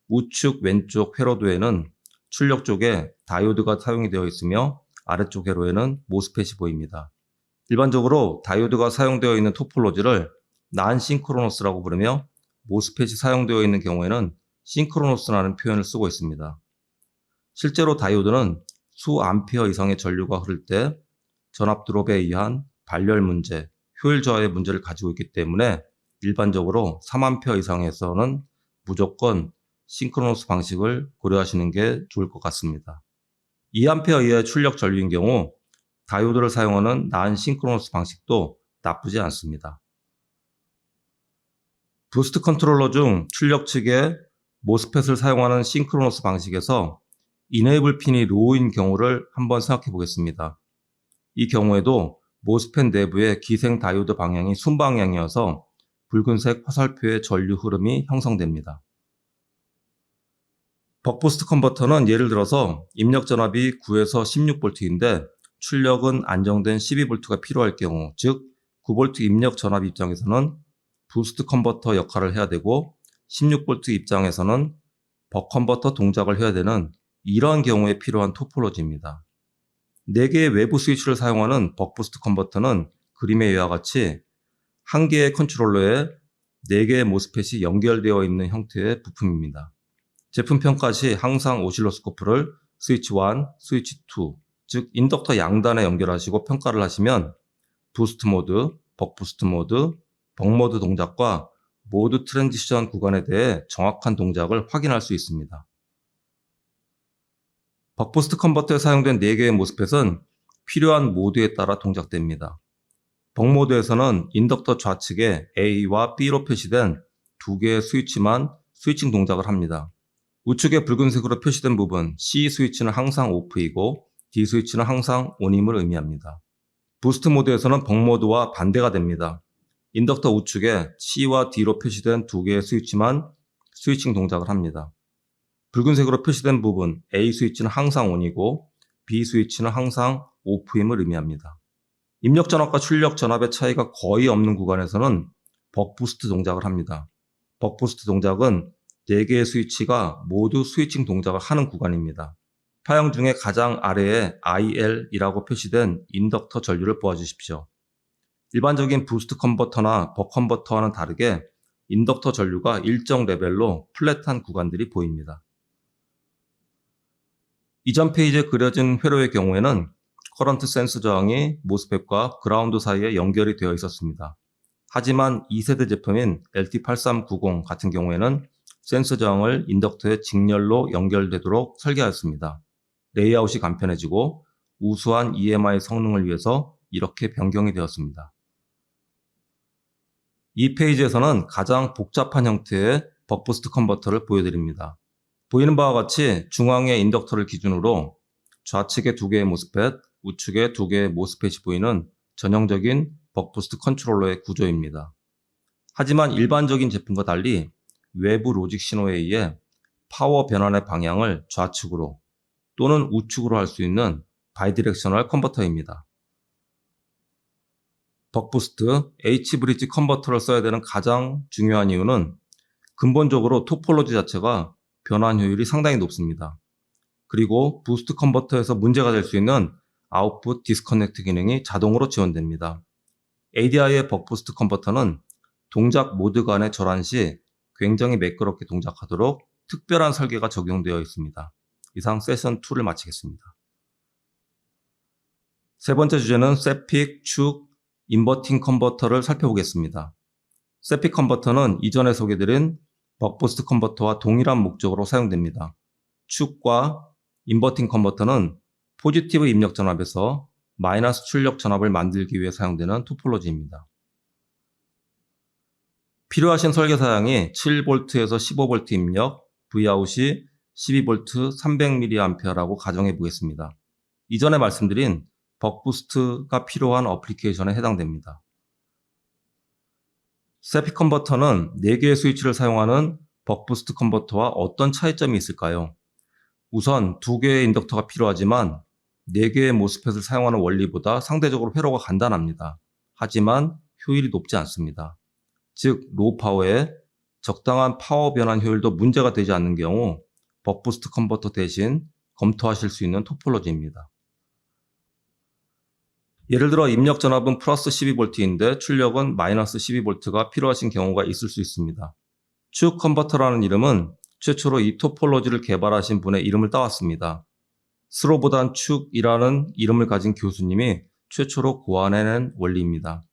우측 왼쪽 회로도에는 출력 쪽에 다이오드가 사용이 되어 있으며 아래쪽 회로에는 모스펫이 보입니다. 일반적으로 다이오드가 사용되어 있는 토폴로지를 난싱크로너스라고 부르며 모스펫이 사용되어 있는 경우에는 싱크로너스라는 표현을 쓰고 있습니다. 실제로 다이오드는 수 암페어 이상의 전류가 흐를 때 전압 드롭에 의한 발열 문제, 효율 저하의 문제를 가지고 있기 때문에 일반적으로 3A 이상에서는 무조건 싱크로너스 방식을 고려하시는 게 좋을 것 같습니다. 2A 이하의 출력 전류인 경우 다이오드를 사용하는 난싱크로너스 방식도 나쁘지 않습니다. 부스트 컨트롤러 중 출력 측에 모스펫을 사용하는 싱크로너스 방식에서 이네이블 핀이 로우인 경우를 한번 생각해 보겠습니다. 이 경우에도 모스펫 내부의 기생 다이오드 방향이 순방향이어서 붉은색 화살표의 전류 흐름이 형성됩니다. 벅부스트 컨버터는 예를 들어서 입력 전압이 9에서 16V인데 출력은 안정된 12V가 필요할 경우, 즉 9V 입력 전압 입장에서는 부스트 컨버터 역할을 해야 되고 16V 입장에서는 벅 컨버터 동작을 해야 되는 이러한 경우에 필요한 토폴로지입니다. 4개의 외부 스위치를 사용하는 벅부스트 컨버터는 그림에 이와 같이 한 개의 컨트롤러에 4개의 모스펫이 연결되어 있는 형태의 부품입니다. 제품 평가 시 항상 오실로스코프를 스위치 1, 스위치 2, 즉 인덕터 양단에 연결하시고 평가를 하시면 부스트 모드, 벅부스트 모드, 벅 모드 동작과 모드 트랜지션 구간에 대해 정확한 동작을 확인할 수 있습니다. 벅부스트 컨버터에 사용된 4개의 모스펫은 필요한 모드에 따라 동작됩니다. 벅 모드에서는 인덕터 좌측에 A와 B로 표시된 2개의 스위치만 스위칭 동작을 합니다. 우측에 붉은색으로 표시된 부분 C 스위치는 항상 오프이고 D 스위치는 항상 온임을 의미합니다. 부스트 모드에서는 벅 모드와 반대가 됩니다. 인덕터 우측에 C와 D로 표시된 2개의 스위치만 스위칭 동작을 합니다. 붉은색으로 표시된 부분 A 스위치는 항상 온이고 B 스위치는 항상 오프임을 의미합니다. 입력 전압과 출력 전압의 차이가 거의 없는 구간에서는 벅 부스트 동작을 합니다. 벅 부스트 동작은 4개의 스위치가 모두 스위칭 동작을 하는 구간입니다. 파형 중에 가장 아래에 IL이라고 표시된 인덕터 전류를 보아주십시오. 일반적인 부스트 컨버터나 벅 컨버터와는 다르게 인덕터 전류가 일정 레벨로 플랫한 구간들이 보입니다. 이전 페이지에 그려진 회로의 경우에는 커런트 센서 저항이 모스펫과 그라운드 사이에 연결이 되어 있었습니다. 하지만 2세대 제품인 LT8390 같은 경우에는 센서 저항을 인덕터의 직렬로 연결되도록 설계하였습니다. 레이아웃이 간편해지고 우수한 EMI 성능을 위해서 이렇게 변경이 되었습니다. 이 페이지에서는 가장 복잡한 형태의 벅부스트 컨버터를 보여드립니다. 보이는 바와 같이 중앙의 인덕터를 기준으로 좌측에 2개의 모스펫, 우측에 2개의 모스펫이 보이는 전형적인 벅부스트 컨트롤러의 구조입니다. 하지만 일반적인 제품과 달리 외부 로직 신호에 의해 파워 변환의 방향을 좌측으로 또는 우측으로 할 수 있는 바이디렉셔널 컨버터입니다. 벅부스트 H브리지 컨버터를 써야 되는 가장 중요한 이유는 근본적으로 토폴로지 자체가 변환 효율이 상당히 높습니다. 그리고 부스트 컨버터에서 문제가 될 수 있는 아웃풋 디스커넥트 기능이 자동으로 지원됩니다. ADI의 벅부스트 컨버터는 동작 모드 간의 절한 시 굉장히 매끄럽게 동작하도록 특별한 설계가 적용되어 있습니다. 이상 세션 2를 마치겠습니다. 세 번째 주제는 세픽, 축, 인버팅 컨버터를 살펴보겠습니다. 세픽 컨버터는 이전에 소개드린 벅부스트 컨버터와 동일한 목적으로 사용됩니다. 축과 인버팅 컨버터는 포지티브 입력 전압에서 마이너스 출력 전압을 만들기 위해 사용되는 토폴로지입니다. 필요하신 설계 사양이 7V에서 15V 입력, Vout이 12V 300mA라고 가정해 보겠습니다. 이전에 말씀드린 벅부스트가 필요한 어플리케이션에 해당됩니다. 세픽 컨버터는 4개의 스위치를 사용하는 벅부스트 컨버터와 어떤 차이점이 있을까요? 우선 2개의 인덕터가 필요하지만 4개의 모스펫을 사용하는 원리보다 상대적으로 회로가 간단합니다. 하지만 효율이 높지 않습니다. 즉, 로우 파워에 적당한 파워 변환 효율도 문제가 되지 않는 경우 벅부스트 컨버터 대신 검토하실 수 있는 토폴로지입니다. 예를 들어 입력 전압은 플러스 12V인데 출력은 마이너스 12V가 필요하신 경우가 있을 수 있습니다. 축 컨버터라는 이름은 최초로 이 토폴로지를 개발하신 분의 이름을 따왔습니다. 스로보단 축이라는 이름을 가진 교수님이 최초로 고안해낸 원리입니다.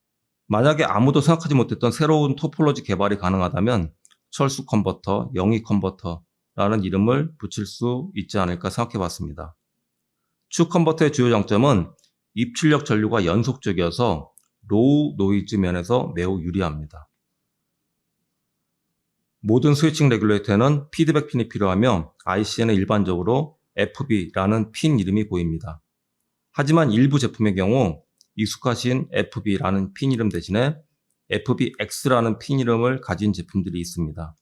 만약에 아무도 생각하지 못했던 새로운 토폴로지 개발이 가능하다면 철수 컨버터, 영위 컨버터라는 이름을 붙일 수 있지 않을까 생각해 봤습니다. 축 컨버터의 주요 장점은 입출력 전류가 연속적이어서 로우 노이즈 면에서 매우 유리합니다. 모든 스위칭 레귤레이터에는 피드백 핀이 필요하며 IC에는 일반적으로 FB라는 핀 이름이 보입니다. 하지만 일부 제품의 경우 익숙하신 FB라는 핀 이름 대신에 FBX라는 핀 이름을 가진 제품들이 있습니다.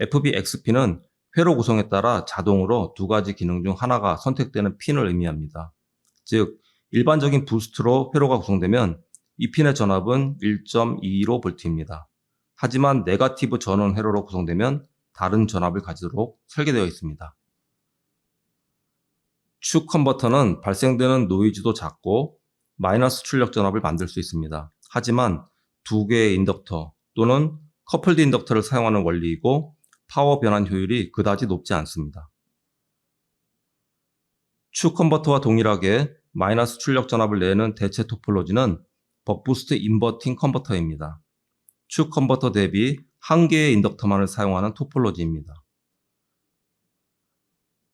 FBX 핀은 회로 구성에 따라 자동으로 2가지 기능 중 하나가 선택되는 핀을 의미합니다. 즉, 일반적인 부스트로 회로가 구성되면 이 핀의 전압은 1.25V입니다. 하지만 네거티브 전원 회로로 구성되면 다른 전압을 가지도록 설계되어 있습니다. 축 컨버터는 발생되는 노이즈도 작고 마이너스 출력 전압을 만들 수 있습니다. 하지만 2개의 인덕터 또는 커플드 인덕터를 사용하는 원리이고 파워 변환 효율이 그다지 높지 않습니다. 축 컨버터와 동일하게 마이너스 출력 전압을 내는 대체 토폴로지는 벅부스트 인버팅 컨버터입니다. 축 컨버터 대비 1개의 인덕터만을 사용하는 토폴로지입니다.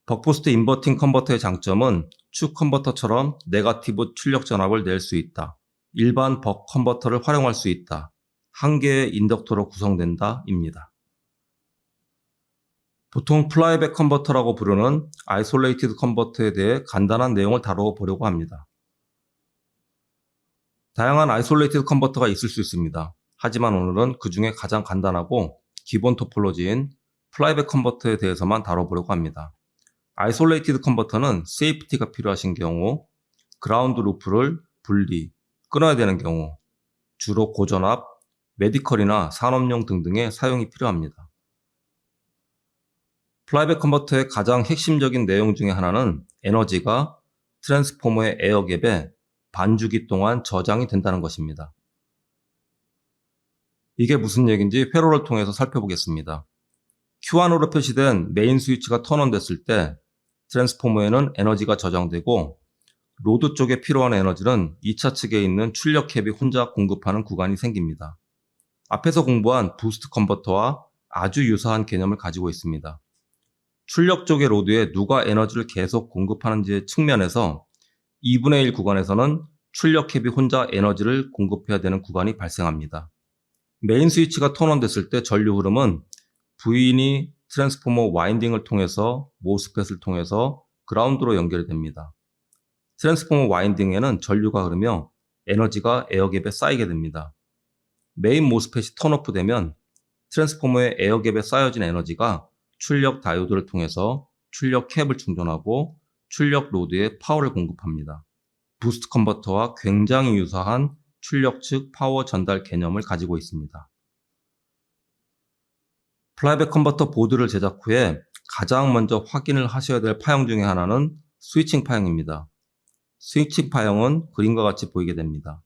벅부스트 인버팅 컨버터의 장점은 축 컨버터처럼 네거티브 출력 전압을 낼 수 있다. 일반 벅 컨버터를 활용할 수 있다. 1개의 인덕터로 구성된다 입니다. 보통 플라이백 컨버터라고 부르는 아이솔레이티드 컨버터에 대해 간단한 내용을 다루어 보려고 합니다. 다양한 아이솔레이티드 컨버터가 있을 수 있습니다. 하지만 오늘은 그 중에 가장 간단하고 기본 토폴로지인 플라이백 컨버터에 대해서만 다뤄보려고 합니다. 아이솔레이티드 컨버터는 세이프티가 필요하신 경우, 그라운드 루프를 분리, 끊어야 되는 경우, 주로 고전압, 메디컬이나 산업용 등등의 사용이 필요합니다. 플라이백 컨버터의 가장 핵심적인 내용 중에 하나는 에너지가 트랜스포머의 에어갭에 반주기 동안 저장이 된다는 것입니다. 이게 무슨 얘기인지 회로를 통해서 살펴보겠습니다. Q1으로 표시된 메인 스위치가 턴온 됐을 때 트랜스포머에는 에너지가 저장되고 로드 쪽에 필요한 에너지는 2차 측에 있는 출력 캡이 혼자 공급하는 구간이 생깁니다. 앞에서 공부한 부스트 컨버터와 아주 유사한 개념을 가지고 있습니다. 출력 쪽의 로드에 누가 에너지를 계속 공급하는지의 측면에서 2분의 1 구간에서는 출력 캡이 혼자 에너지를 공급해야 되는 구간이 발생합니다. 메인 스위치가 턴온 됐을 때 전류 흐름은 V인이 트랜스포머 와인딩을 통해서 모스펫을 통해서 그라운드로 연결됩니다. 트랜스포머 와인딩에는 전류가 흐르며 에너지가 에어갭에 쌓이게 됩니다. 메인 모스펫이 턴오프 되면 트랜스포머의 에어갭에 쌓여진 에너지가 출력 다이오드를 통해서 출력 캡을 충전하고 출력 로드에 파워를 공급합니다. 부스트 컨버터와 굉장히 유사한 출력 측 파워 전달 개념을 가지고 있습니다. 플라이백 컨버터 보드를 제작 후에 가장 먼저 확인을 하셔야 될 파형 중에 하나는 스위칭 파형입니다. 스위칭 파형은 그림과 같이 보이게 됩니다.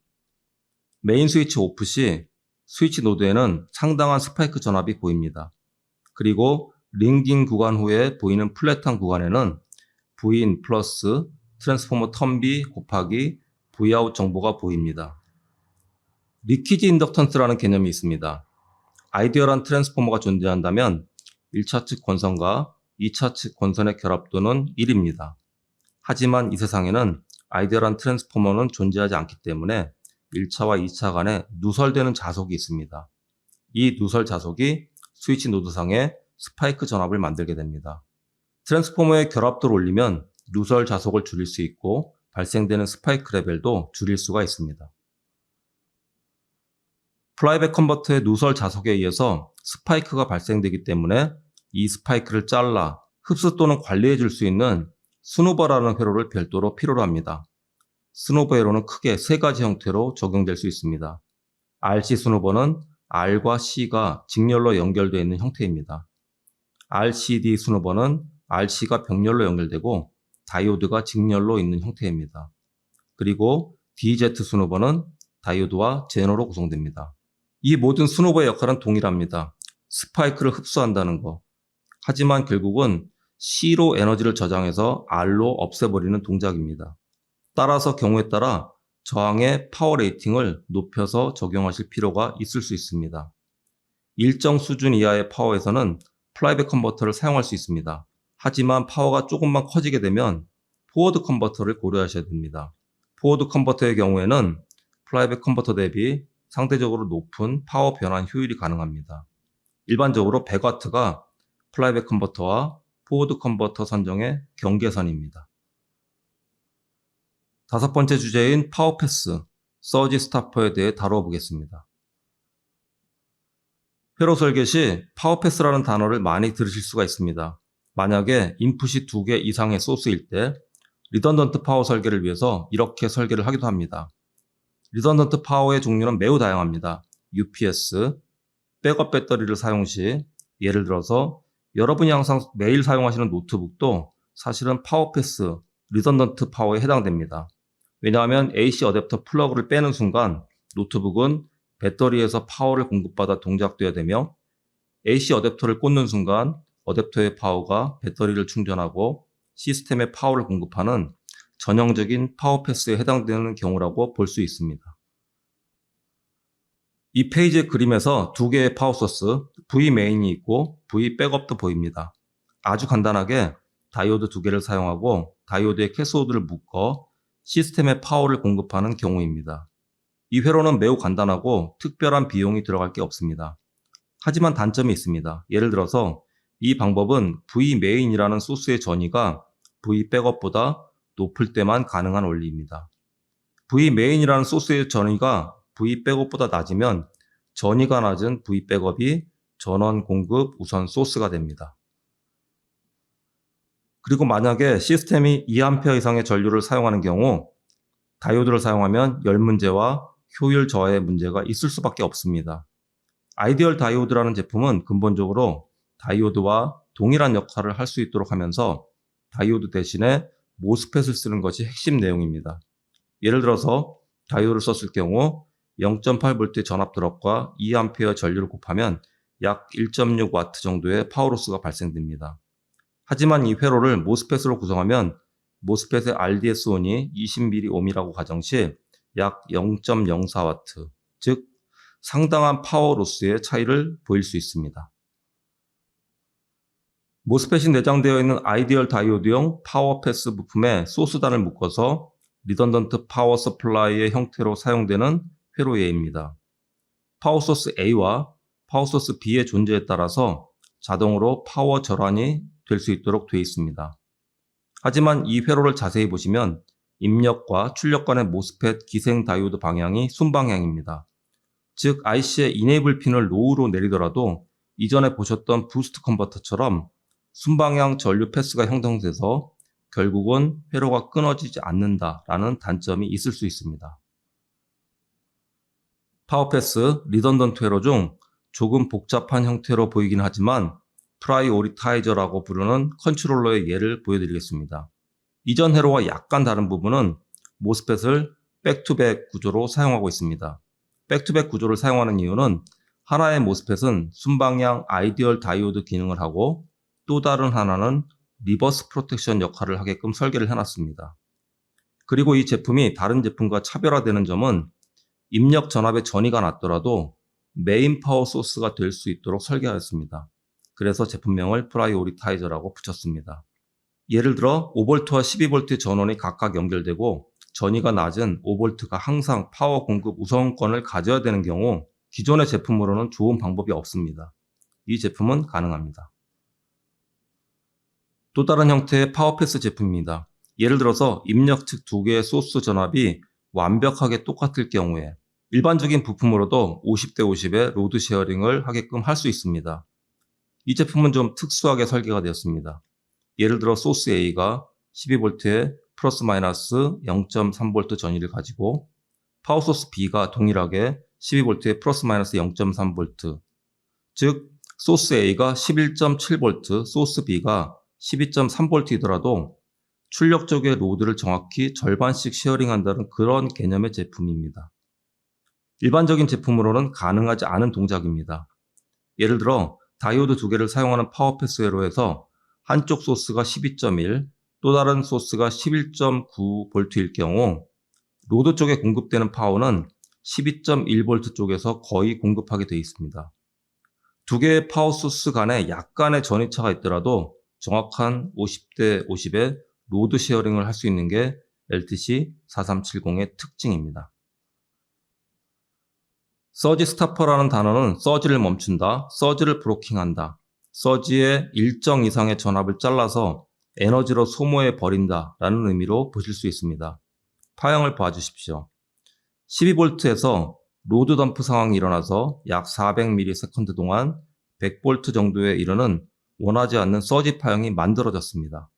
메인 스위치 오프 시 스위치 노드에는 상당한 스파이크 전압이 보입니다. 그리고 링딩 구간 후에 보이는 플랫한 구간에는 Vin 플러스 트랜스포머 턴비 곱하기 Vout 정보가 보입니다. 리키지 인덕턴스라는 개념이 있습니다. 아이디얼한 트랜스포머가 존재한다면 1차 측 권선과 2차 측 권선의 결합도는 1입니다. 하지만 이 세상에는 아이디얼한 트랜스포머는 존재하지 않기 때문에 1차와 2차 간에 누설되는 자속이 있습니다. 이 누설 자속이 스위치 노드상의 스파이크 전압을 만들게 됩니다. 트랜스포머의 결합도를 올리면 누설 자속을 줄일 수 있고 발생되는 스파이크 레벨도 줄일 수가 있습니다. 플라이백 컨버터의 누설 자속에 의해서 스파이크가 발생되기 때문에 이 스파이크를 잘라 흡수 또는 관리해 줄 수 있는 스누버라는 회로를 별도로 필요로 합니다. 스누버 회로는 크게 세 가지 형태로 적용될 수 있습니다. RC 스누버는 R과 C가 직렬로 연결되어 있는 형태입니다. RCD 스누버는 RC가 병렬로 연결되고 다이오드가 직렬로 있는 형태입니다. 그리고 DZ 스누버는 다이오드와 제너로 구성됩니다. 이 모든 스누버의 역할은 동일합니다. 스파이크를 흡수한다는 것. 하지만 결국은 C로 에너지를 저장해서 R로 없애버리는 동작입니다. 따라서 경우에 따라 저항의 파워 레이팅을 높여서 적용하실 필요가 있을 수 있습니다. 일정 수준 이하의 파워에서는 플라이백 컨버터를 사용할 수 있습니다. 하지만 파워가 조금만 커지게 되면 포워드 컨버터를 고려하셔야 됩니다. 포워드 컨버터의 경우에는 플라이백 컨버터 대비 상대적으로 높은 파워 변환 효율이 가능합니다. 일반적으로 100W가 플라이백 컨버터와 포워드 컨버터 선정의 경계선입니다. 다섯 번째 주제인 파워 패스, 서지 스타퍼에 대해 다뤄보겠습니다. 회로 설계 시 파워 패스라는 단어를 많이 들으실 수가 있습니다. 만약에 인풋이 2개 이상의 소스일 때 리던던트 파워 설계를 위해서 이렇게 설계를 하기도 합니다. 리던던트 파워의 종류는 매우 다양합니다. UPS, 백업 배터리를 사용 시 예를 들어서 여러분이 항상 매일 사용하시는 노트북도 사실은 파워 패스, 리던던트 파워에 해당됩니다. 왜냐하면 AC 어댑터 플러그를 빼는 순간 노트북은 배터리에서 파워를 공급받아 동작되어야 되며 AC 어댑터를 꽂는 순간 어댑터의 파워가 배터리를 충전하고 시스템에 파워를 공급하는 전형적인 파워 패스에 해당되는 경우라고 볼 수 있습니다. 이 페이지의 그림에서 두 개의 파워 소스, V 메인이 있고 V 백업도 보입니다. 아주 간단하게 다이오드 두 개를 사용하고 다이오드의 캐소드를 묶어 시스템에 파워를 공급하는 경우입니다. 이 회로는 매우 간단하고 특별한 비용이 들어갈 게 없습니다. 하지만 단점이 있습니다. 예를 들어서 이 방법은 V 메인이라는 소스의 전위가 V 백업보다 높을 때만 가능한 원리입니다. V 메인이라는 소스의 전위가 V 백업보다 낮으면 전위가 낮은 V 백업이 전원 공급 우선 소스가 됩니다. 그리고 만약에 시스템이 2A 이상의 전류를 사용하는 경우 다이오드를 사용하면 열 문제와 효율 저하의 문제가 있을 수밖에 없습니다. 아이디얼 다이오드라는 제품은 근본적으로 다이오드와 동일한 역할을 할 수 있도록 하면서 다이오드 대신에 모스펫을 쓰는 것이 핵심 내용입니다. 예를 들어서 다이오드를 썼을 경우 0.8V의 전압 드롭과 2A 전류를 곱하면 약 1.6W 정도의 파워 로스가 발생됩니다. 하지만 이 회로를 모스펫으로 구성하면 모스펫의 RDS1이 20mΩ이라고 가정 시 약 0.04W, 즉 상당한 파워 로스의 차이를 보일 수 있습니다. 모스펫이 내장되어 있는 아이디얼 다이오드용 파워 패스 부품에 소스단을 묶어서 리던던트 파워 서플라이의 형태로 사용되는 회로 예입니다. 파워 소스 A와 파워 소스 B의 존재에 따라서 자동으로 파워 절환이 될 수 있도록 되어 있습니다. 하지만 이 회로를 자세히 보시면 입력과 출력 간의 모스펫 기생 다이오드 방향이 순방향입니다. 즉 IC의 이네이블 핀을 로우로 내리더라도 이전에 보셨던 부스트 컨버터처럼 순방향 전류 패스가 형성돼서 결국은 회로가 끊어지지 않는다라는 단점이 있을 수 있습니다. 파워패스 리던던트 회로 중 조금 복잡한 형태로 보이긴 하지만 프라이오리타이저라고 부르는 컨트롤러의 예를 보여드리겠습니다. 이전 회로와 약간 다른 부분은 모스펫을 백투백 구조로 사용하고 있습니다. 백투백 구조를 사용하는 이유는 하나의 모스펫은 순방향 아이디얼 다이오드 기능을 하고 또 다른 하나는 리버스 프로텍션 역할을 하게끔 설계를 해놨습니다. 그리고 이 제품이 다른 제품과 차별화되는 점은 입력 전압의 전이가 낮더라도 메인 파워 소스가 될 수 있도록 설계하였습니다. 그래서 제품명을 프라이오리타이저라고 붙였습니다. 예를 들어 5V와 12V 전원이 각각 연결되고 전이가 낮은 5V가 항상 파워 공급 우선권을 가져야 되는 경우 기존의 제품으로는 좋은 방법이 없습니다. 이 제품은 가능합니다. 또 다른 형태의 파워패스 제품입니다. 예를 들어서 입력 측 두 개의 소스 전압이 완벽하게 똑같을 경우에 일반적인 부품으로도 50대 50의 로드 쉐어링을 하게끔 할 수 있습니다. 이 제품은 좀 특수하게 설계가 되었습니다. 예를 들어 소스 A가 12V에 플러스 마이너스 0.3V 전위를 가지고 파워 소스 B가 동일하게 12V에 플러스 마이너스 0.3V, 즉 소스 A가 11.7V, 소스 B가 12.3V이더라도 출력 쪽의 로드를 정확히 절반씩 쉐어링한다는 그런 개념의 제품입니다. 일반적인 제품으로는 가능하지 않은 동작입니다. 예를 들어 다이오드 두 개를 사용하는 파워패스 회로에서 한쪽 소스가 12.1, 또 다른 소스가 11.9V일 경우 로드 쪽에 공급되는 파워는 12.1V 쪽에서 거의 공급하게 되어 있습니다. 두 개의 파워 소스 간에 약간의 전위차가 있더라도 정확한 50대 50의 로드 쉐어링을 할 수 있는 게 LTC4370의 특징입니다. 서지 스타퍼라는 단어는 서지를 멈춘다, 서지를 브로킹한다, 서지의 일정 이상의 전압을 잘라서 에너지로 소모해 버린다 라는 의미로 보실 수 있습니다. 파형을 봐주십시오. 12V에서 로드 덤프 상황이 일어나서 약 400ms 동안 100V 정도에 이르는 원하지 않는 서지 파형이 만들어졌습니다.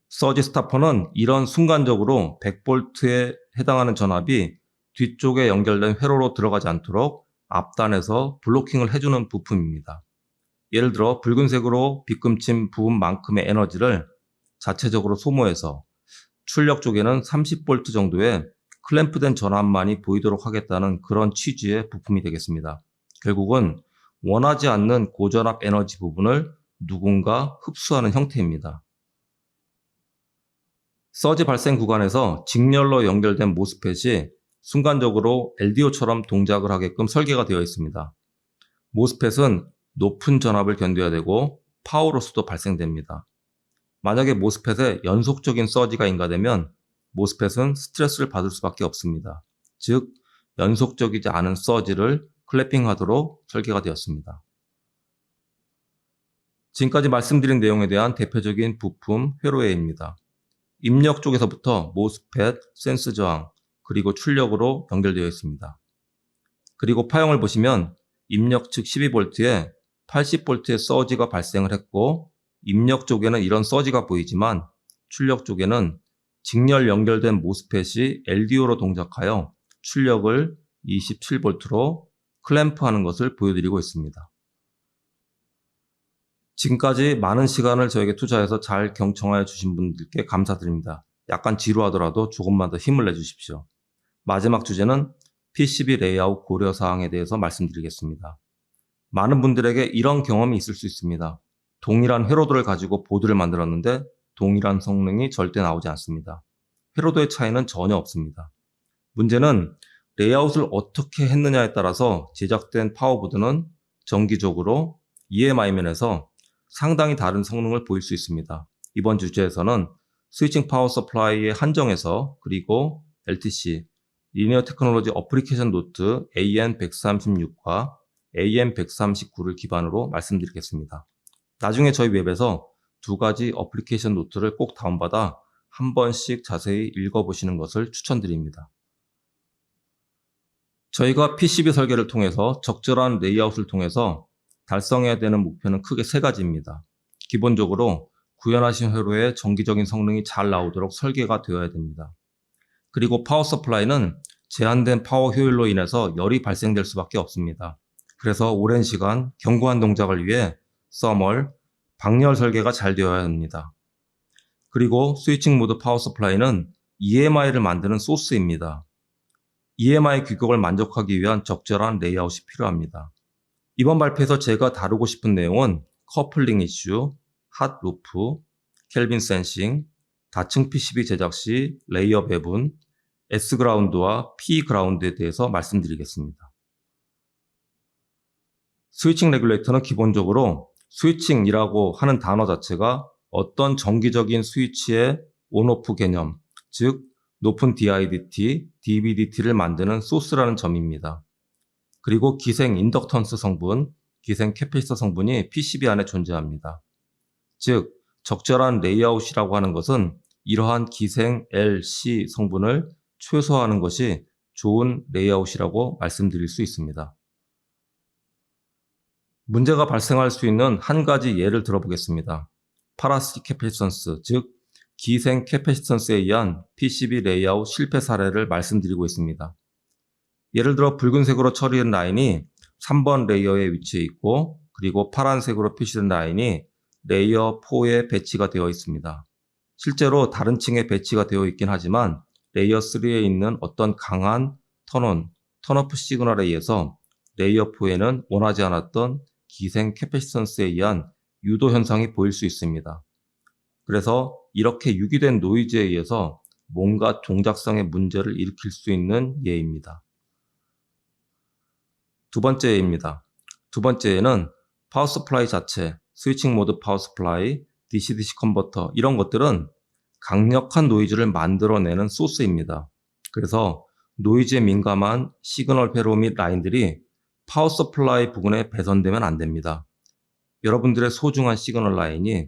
서지 스타퍼는 이런 순간적으로 100V에 해당하는 전압이 뒤쪽에 연결된 회로로 들어가지 않도록 앞단에서 블로킹을 해주는 부품입니다. 예를 들어 붉은색으로 빗금친 부분만큼의 에너지를 자체적으로 소모해서 출력 쪽에는 30V 정도의 클램프된 전압만이 보이도록 하겠다는 그런 취지의 부품이 되겠습니다. 결국은 원하지 않는 고전압 에너지 부분을 누군가 흡수하는 형태입니다. 서지 발생 구간에서 직렬로 연결된 모스펫이 순간적으로 LDO처럼 동작을 하게끔 설계가 되어 있습니다. 모스펫은 높은 전압을 견뎌야 되고 파워로스도 발생됩니다. 만약에 모스펫에 연속적인 서지가 인가되면 모스펫은 스트레스를 받을 수밖에 없습니다. 즉 연속적이지 않은 서지를 클래핑하도록 설계가 되었습니다. 지금까지 말씀드린 내용에 대한 대표적인 부품 회로회입니다. 입력 쪽에서부터 모스펫, 센스 저항, 그리고 출력으로 연결되어 있습니다. 그리고 파형을 보시면 입력 측 12V에 80V의 서지가 발생을 했고 입력 쪽에는 이런 서지가 보이지만 출력 쪽에는 직렬 연결된 모스펫이 LDO로 동작하여 출력을 27V로 클램프하는 것을 보여드리고 있습니다. 지금까지 많은 시간을 저에게 투자해서 잘 경청하여 주신 분들께 감사드립니다. 약간 지루하더라도 조금만 더 힘을 내주십시오. 마지막 주제는 PCB 레이아웃 고려사항에 대해서 말씀드리겠습니다. 많은 분들에게 이런 경험이 있을 수 있습니다. 동일한 회로도를 가지고 보드를 만들었는데 동일한 성능이 절대 나오지 않습니다. 회로도의 차이는 전혀 없습니다. 문제는 레이아웃을 어떻게 했느냐에 따라서 제작된 파워보드는 정기적으로 EMI 면에서 상당히 다른 성능을 보일 수 있습니다. 이번 주제에서는 스위칭 파워 서플라이의 한정에서 그리고 LTC 리니어 테크놀로지 어플리케이션 노트 AN136과 AN139를 기반으로 말씀드리겠습니다. 나중에 저희 웹에서 두 가지 어플리케이션 노트를 꼭 다운받아 한 번씩 자세히 읽어보시는 것을 추천드립니다. 저희가 PCB 설계를 통해서 적절한 레이아웃을 통해서 달성해야 되는 목표는 크게 세 가지입니다. 기본적으로 구현하신 회로에 정기적인 성능이 잘 나오도록 설계가 되어야 됩니다. 그리고 파워 서플라이는 제한된 파워 효율로 인해서 열이 발생될 수밖에 없습니다. 그래서 오랜 시간 견고한 동작을 위해 서멀, 방열 설계가 잘 되어야 합니다. 그리고 스위칭 모드 파워 서플라이는 EMI를 만드는 소스입니다. EMI 규격을 만족하기 위한 적절한 레이아웃이 필요합니다. 이번 발표에서 제가 다루고 싶은 내용은 커플링 이슈, 핫 루프, 켈빈 센싱, 다층 PCB 제작 시 레이어 배분, S 그라운드와 P 그라운드에 대해서 말씀드리겠습니다. 스위칭 레귤레이터는 기본적으로 스위칭이라고 하는 단어 자체가 어떤 정기적인 스위치의 온오프 개념, 즉 높은 DIDT, DVDT를 만드는 소스라는 점입니다. 그리고 기생 인덕턴스 성분, 기생 캐패시터 성분이 PCB 안에 존재합니다. 즉 적절한 레이아웃이라고 하는 것은 이러한 기생 L, C 성분을 최소화하는 것이 좋은 레이아웃이라고 말씀드릴 수 있습니다. 문제가 발생할 수 있는 한 가지 예를 들어보겠습니다. 파라시틱 캐패시턴스, 즉 기생 캐패시턴스에 의한 PCB 레이아웃 실패 사례를 말씀드리고 있습니다. 예를 들어 붉은색으로 처리된 라인이 3번 레이어에 위치해 있고 그리고 파란색으로 표시된 라인이 레이어 4에 배치가 되어 있습니다. 실제로 다른 층에 배치가 되어 있긴 하지만 레이어 3에 있는 어떤 강한 턴온, 턴오프 시그널에 의해서 레이어 4에는 원하지 않았던 기생 캐패시턴스에 의한 유도 현상이 보일 수 있습니다. 그래서 이렇게 유기된 노이즈에 의해서 뭔가 동작상의 문제를 일으킬 수 있는 예입니다. 두 번째 예입니다. 두 번째 예는 파워 서플라이 자체, 스위칭 모드 파워 서플라이, DC-DC 컨버터 이런 것들은 강력한 노이즈를 만들어내는 소스입니다. 그래서 노이즈에 민감한 시그널 회로 및 라인들이 파워 서플라이 부근에 배선되면 안 됩니다. 여러분들의 소중한 시그널 라인이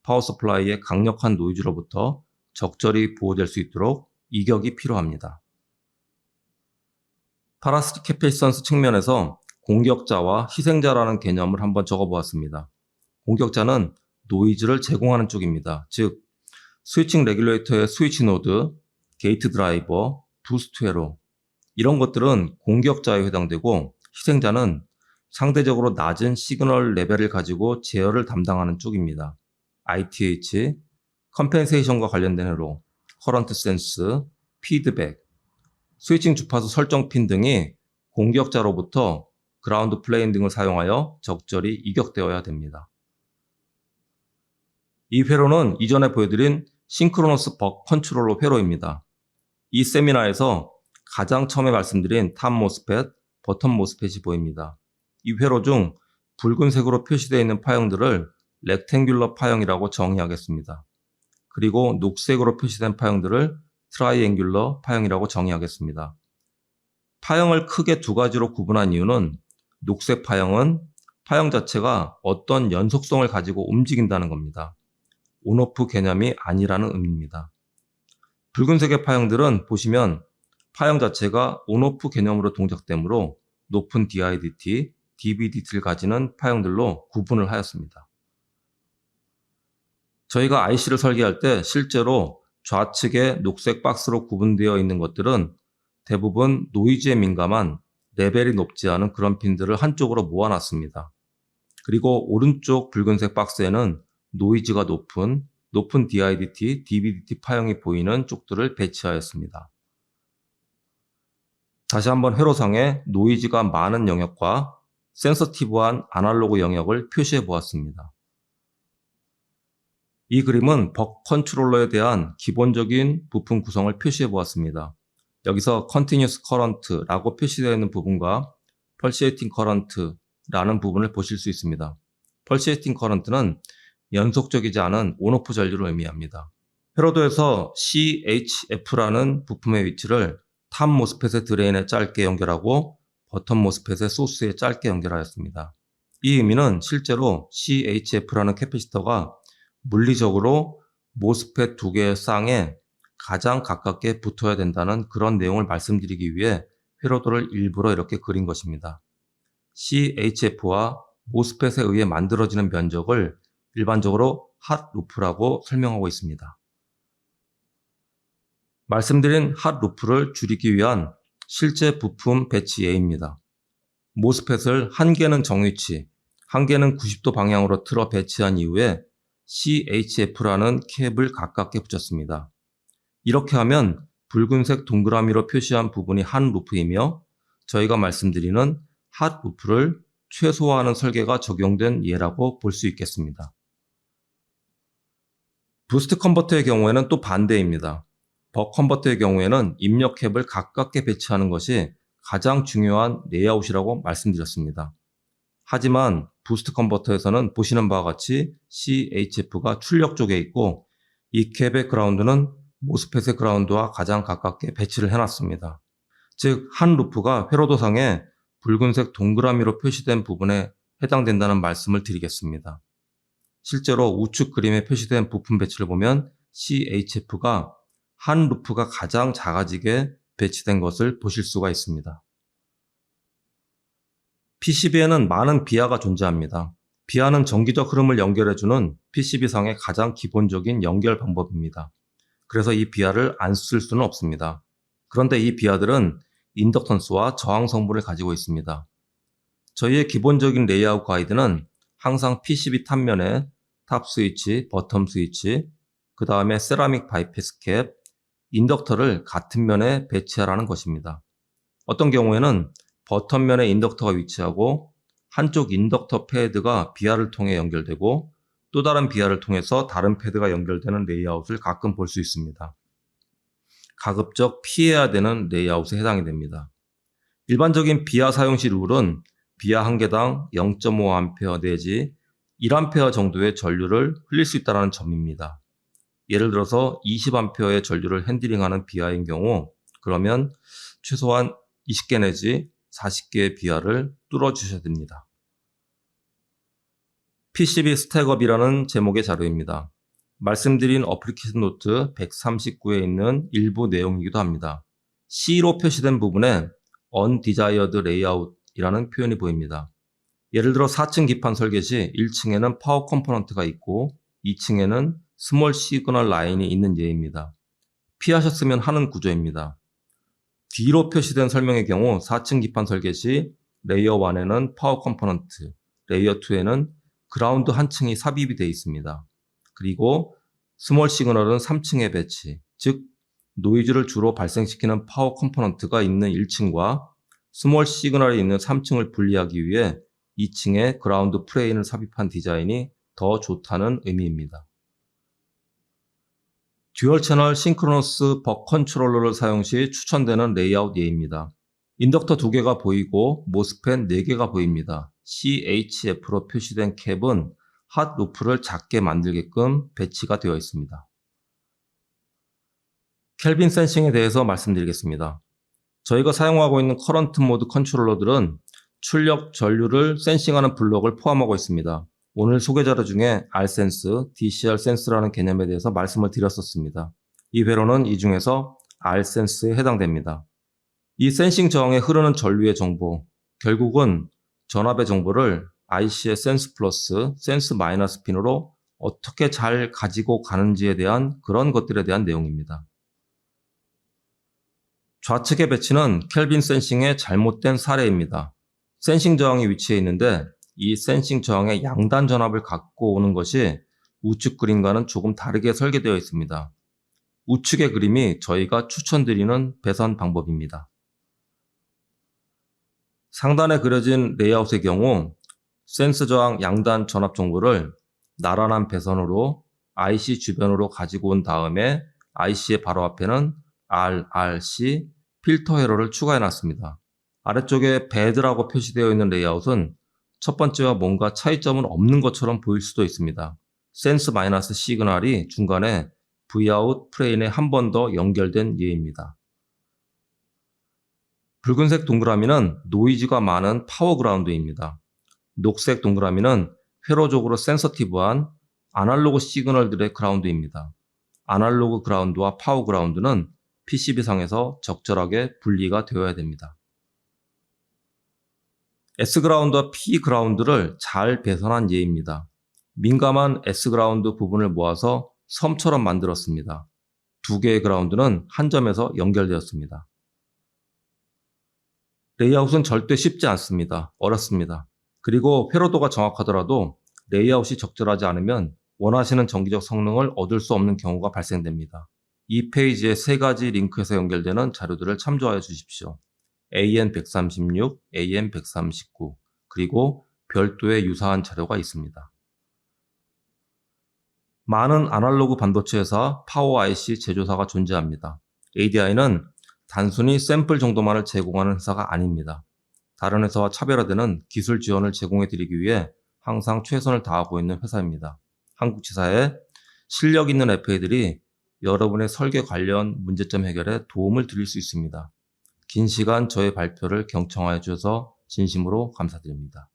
파워 서플라이의 강력한 노이즈로부터 적절히 보호될 수 있도록 이격이 필요합니다. 파라시틱 캐패시턴스 측면에서 공격자와 희생자라는 개념을 한번 적어보았습니다. 공격자는 노이즈를 제공하는 쪽입니다. 즉 스위칭 레귤레이터의 스위치 노드, 게이트 드라이버, 부스트 회로 이런 것들은 공격자에 해당되고 희생자는 상대적으로 낮은 시그널 레벨을 가지고 제어를 담당하는 쪽입니다. ITH, 컴펜세이션과 관련된 회로, 커런트 센스, 피드백, 스위칭 주파수 설정 핀 등이 공격자로부터 그라운드 플레인 등을 사용하여 적절히 이격되어야 됩니다. 이 회로는 이전에 보여드린 싱크로너스 벅 컨트롤러 회로입니다. 이 세미나에서 가장 처음에 말씀드린 탑 모스펫, 버텀 모스펫이 보입니다. 이 회로 중 붉은색으로 표시되어 있는 파형들을 렉탱귤러 파형이라고 정의하겠습니다. 그리고 녹색으로 표시된 파형들을 트라이앵귤러 파형이라고 정의하겠습니다. 파형을 크게 두 가지로 구분한 이유는 녹색 파형은 파형 자체가 어떤 연속성을 가지고 움직인다는 겁니다. 온오프 개념이 아니라는 의미입니다. 붉은색의 파형들은 보시면 파형 자체가 온오프 개념으로 동작되므로 높은 DIDT, DVDT를 가지는 파형들로 구분을 하였습니다. 저희가 IC를 설계할 때 실제로 좌측에 녹색 박스로 구분되어 있는 것들은 대부분 노이즈에 민감한 레벨이 높지 않은 그런 핀들을 한쪽으로 모아놨습니다. 그리고 오른쪽 붉은색 박스에는 노이즈가 높은 DIDT, DVDT 파형이 보이는 쪽들을 배치하였습니다. 다시 한번 회로상에 노이즈가 많은 영역과 센서티브한 아날로그 영역을 표시해 보았습니다. 이 그림은 벅 컨트롤러에 대한 기본적인 부품 구성을 표시해 보았습니다. 여기서 Continuous Current라고 표시되어 있는 부분과 Pulsating Current라는 부분을 보실 수 있습니다. Pulsating Current는 연속적이지 않은 온오프 전류를 의미합니다. 회로도에서 CHF라는 부품의 위치를 탑 모스펫의 드레인에 짧게 연결하고 버텀 모스펫의 소스에 짧게 연결하였습니다. 이 의미는 실제로 CHF라는 캐패시터가 물리적으로 모스펫 두 개의 쌍에 가장 가깝게 붙어야 된다는 그런 내용을 말씀드리기 위해 회로도를 일부러 이렇게 그린 것입니다. CHF와 모스펫에 의해 만들어지는 면적을 일반적으로 핫 루프라고 설명하고 있습니다. 말씀드린 핫 루프를 줄이기 위한 실제 부품 배치 예입니다. 모스펫을 한 개는 정위치, 한 개는 90도 방향으로 틀어 배치한 이후에 CHF라는 캡을 가깝게 붙였습니다. 이렇게 하면 붉은색 동그라미로 표시한 부분이 한 루프이며 저희가 말씀드리는 핫 루프를 최소화하는 설계가 적용된 예라고 볼 수 있겠습니다. 부스트 컨버터의 경우에는 또 반대입니다. 벅 컨버터의 경우에는 입력 캡을 가깝게 배치하는 것이 가장 중요한 레이아웃이라고 말씀드렸습니다. 하지만 부스트 컨버터에서는 보시는 바와 같이 CHF가 출력 쪽에 있고 이 캡의 그라운드는 모스펫의 그라운드와 가장 가깝게 배치를 해놨습니다. 즉, 한 루프가 회로도상에 붉은색 동그라미로 표시된 부분에 해당된다는 말씀을 드리겠습니다. 실제로 우측 그림에 표시된 부품 배치를 보면 CHF가 한 루프가 가장 작아지게 배치된 것을 보실 수가 있습니다. PCB에는 많은 비하가 존재합니다. 비하는 전기적 흐름을 연결해주는 PCB상의 가장 기본적인 연결 방법입니다. 그래서 이 비하를 안 쓸 수는 없습니다. 그런데 이 비하들은 인덕턴스와 저항 성분을 가지고 있습니다. 저희의 기본적인 레이아웃 가이드는 항상 PCB 탑면에 탑 스위치, 버텀 스위치, 그 다음에 세라믹 바이패스 캡, 인덕터를 같은 면에 배치하라는 것입니다. 어떤 경우에는 버텀면에 인덕터가 위치하고 한쪽 인덕터 패드가 비하를 통해 연결되고 또 다른 비하를 통해서 다른 패드가 연결되는 레이아웃을 가끔 볼 수 있습니다. 가급적 피해야 되는 레이아웃에 해당이 됩니다. 일반적인 비하 사용 시 룰은 비하 한 개당 0.5A 내지 1A 정도의 전류를 흘릴 수 있다는 점입니다. 예를 들어서 20A의 전류를 핸들링하는 비하인 경우 그러면 최소한 20개 내지 40개의 비하를 뚫어주셔야 됩니다. PCB 스택업이라는 제목의 자료입니다. 말씀드린 어플리케이션 노트 139에 있는 일부 내용이기도 합니다. C로 표시된 부분에 Undesired Layout이라는 표현이 보입니다. 예를 들어 4층 기판 설계 시 1층에는 파워 컴포넌트가 있고 2층에는 스몰 시그널 라인이 있는 예입니다. 피하셨으면 하는 구조입니다. D로 표시된 설명의 경우 4층 기판 설계 시 레이어 1에는 파워 컴포넌트, 레이어 2에는 그라운드 한 층이 삽입이 되어 있습니다. 그리고 스몰 시그널은 3층에 배치, 즉 노이즈를 주로 발생시키는 파워 컴포넌트가 있는 1층과 스몰 시그널이 있는 3층을 분리하기 위해 2층에 그라운드 프레인을 삽입한 디자인이 더 좋다는 의미입니다. 듀얼 채널 싱크로너스 벅 컨트롤러를 사용 시 추천되는 레이아웃 예입니다. 인덕터 2개가 보이고 모스펫 4개가 보입니다. CHF로 표시된 캡은 핫 루프를 작게 만들게끔 배치가 되어 있습니다. 켈빈 센싱에 대해서 말씀드리겠습니다. 저희가 사용하고 있는 커런트 모드 컨트롤러들은 출력 전류를 센싱하는 블록을 포함하고 있습니다. 오늘 소개 자료 중에 Rsense, DCR 센스라는 개념에 대해서 말씀을 드렸었습니다. 이 회로는 이 중에서 Rsense에 해당됩니다. 이 센싱 저항에 흐르는 전류의 정보, 결국은 전압의 정보를 IC의 센스 플러스, 센스 마이너스 핀으로 어떻게 잘 가지고 가는지에 대한 그런 것들에 대한 내용입니다. 좌측의 배치는 켈빈 센싱의 잘못된 사례입니다. 센싱 저항이 위치해 있는데 이 센싱 저항의 양단 전압을 갖고 오는 것이 우측 그림과는 조금 다르게 설계되어 있습니다. 우측의 그림이 저희가 추천드리는 배선 방법입니다. 상단에 그려진 레이아웃의 경우 센스 저항 양단 전압 정보를 나란한 배선으로 IC 주변으로 가지고 온 다음에 IC의 바로 앞에는 RRC 필터 회로를 추가해 놨습니다. 아래쪽에 배드라고 표시되어 있는 레이아웃은 첫 번째와 뭔가 차이점은 없는 것처럼 보일 수도 있습니다. 센스 마이너스 시그널이 중간에 Vout 프레인에 한 번 더 연결된 예입니다. 붉은색 동그라미는 노이즈가 많은 파워 그라운드입니다. 녹색 동그라미는 회로적으로 센서티브한 아날로그 시그널들의 그라운드입니다. 아날로그 그라운드와 파워 그라운드는 PCB상에서 적절하게 분리가 되어야 됩니다. S그라운드와 P그라운드를 잘 배선한 예입니다. 민감한 S그라운드 부분을 모아서 섬처럼 만들었습니다. 두 개의 그라운드는 한 점에서 연결되었습니다. 레이아웃은 절대 쉽지 않습니다. 어렵습니다. 그리고 회로도가 정확하더라도 레이아웃이 적절하지 않으면 원하시는 전기적 성능을 얻을 수 없는 경우가 발생됩니다. 이 페이지의 세 가지 링크에서 연결되는 자료들을 참조하여 주십시오. AN136, AN139, 그리고 별도의 유사한 자료가 있습니다. 많은 아날로그 반도체 회사, 파워 IC 제조사가 존재합니다. ADI는 단순히 샘플 정도만을 제공하는 회사가 아닙니다. 다른 회사와 차별화되는 기술 지원을 제공해 드리기 위해 항상 최선을 다하고 있는 회사입니다. 한국지사에 실력 있는 FA들이 여러분의 설계 관련 문제점 해결에 도움을 드릴 수 있습니다. 긴 시간 저의 발표를 경청하여 주셔서 진심으로 감사드립니다.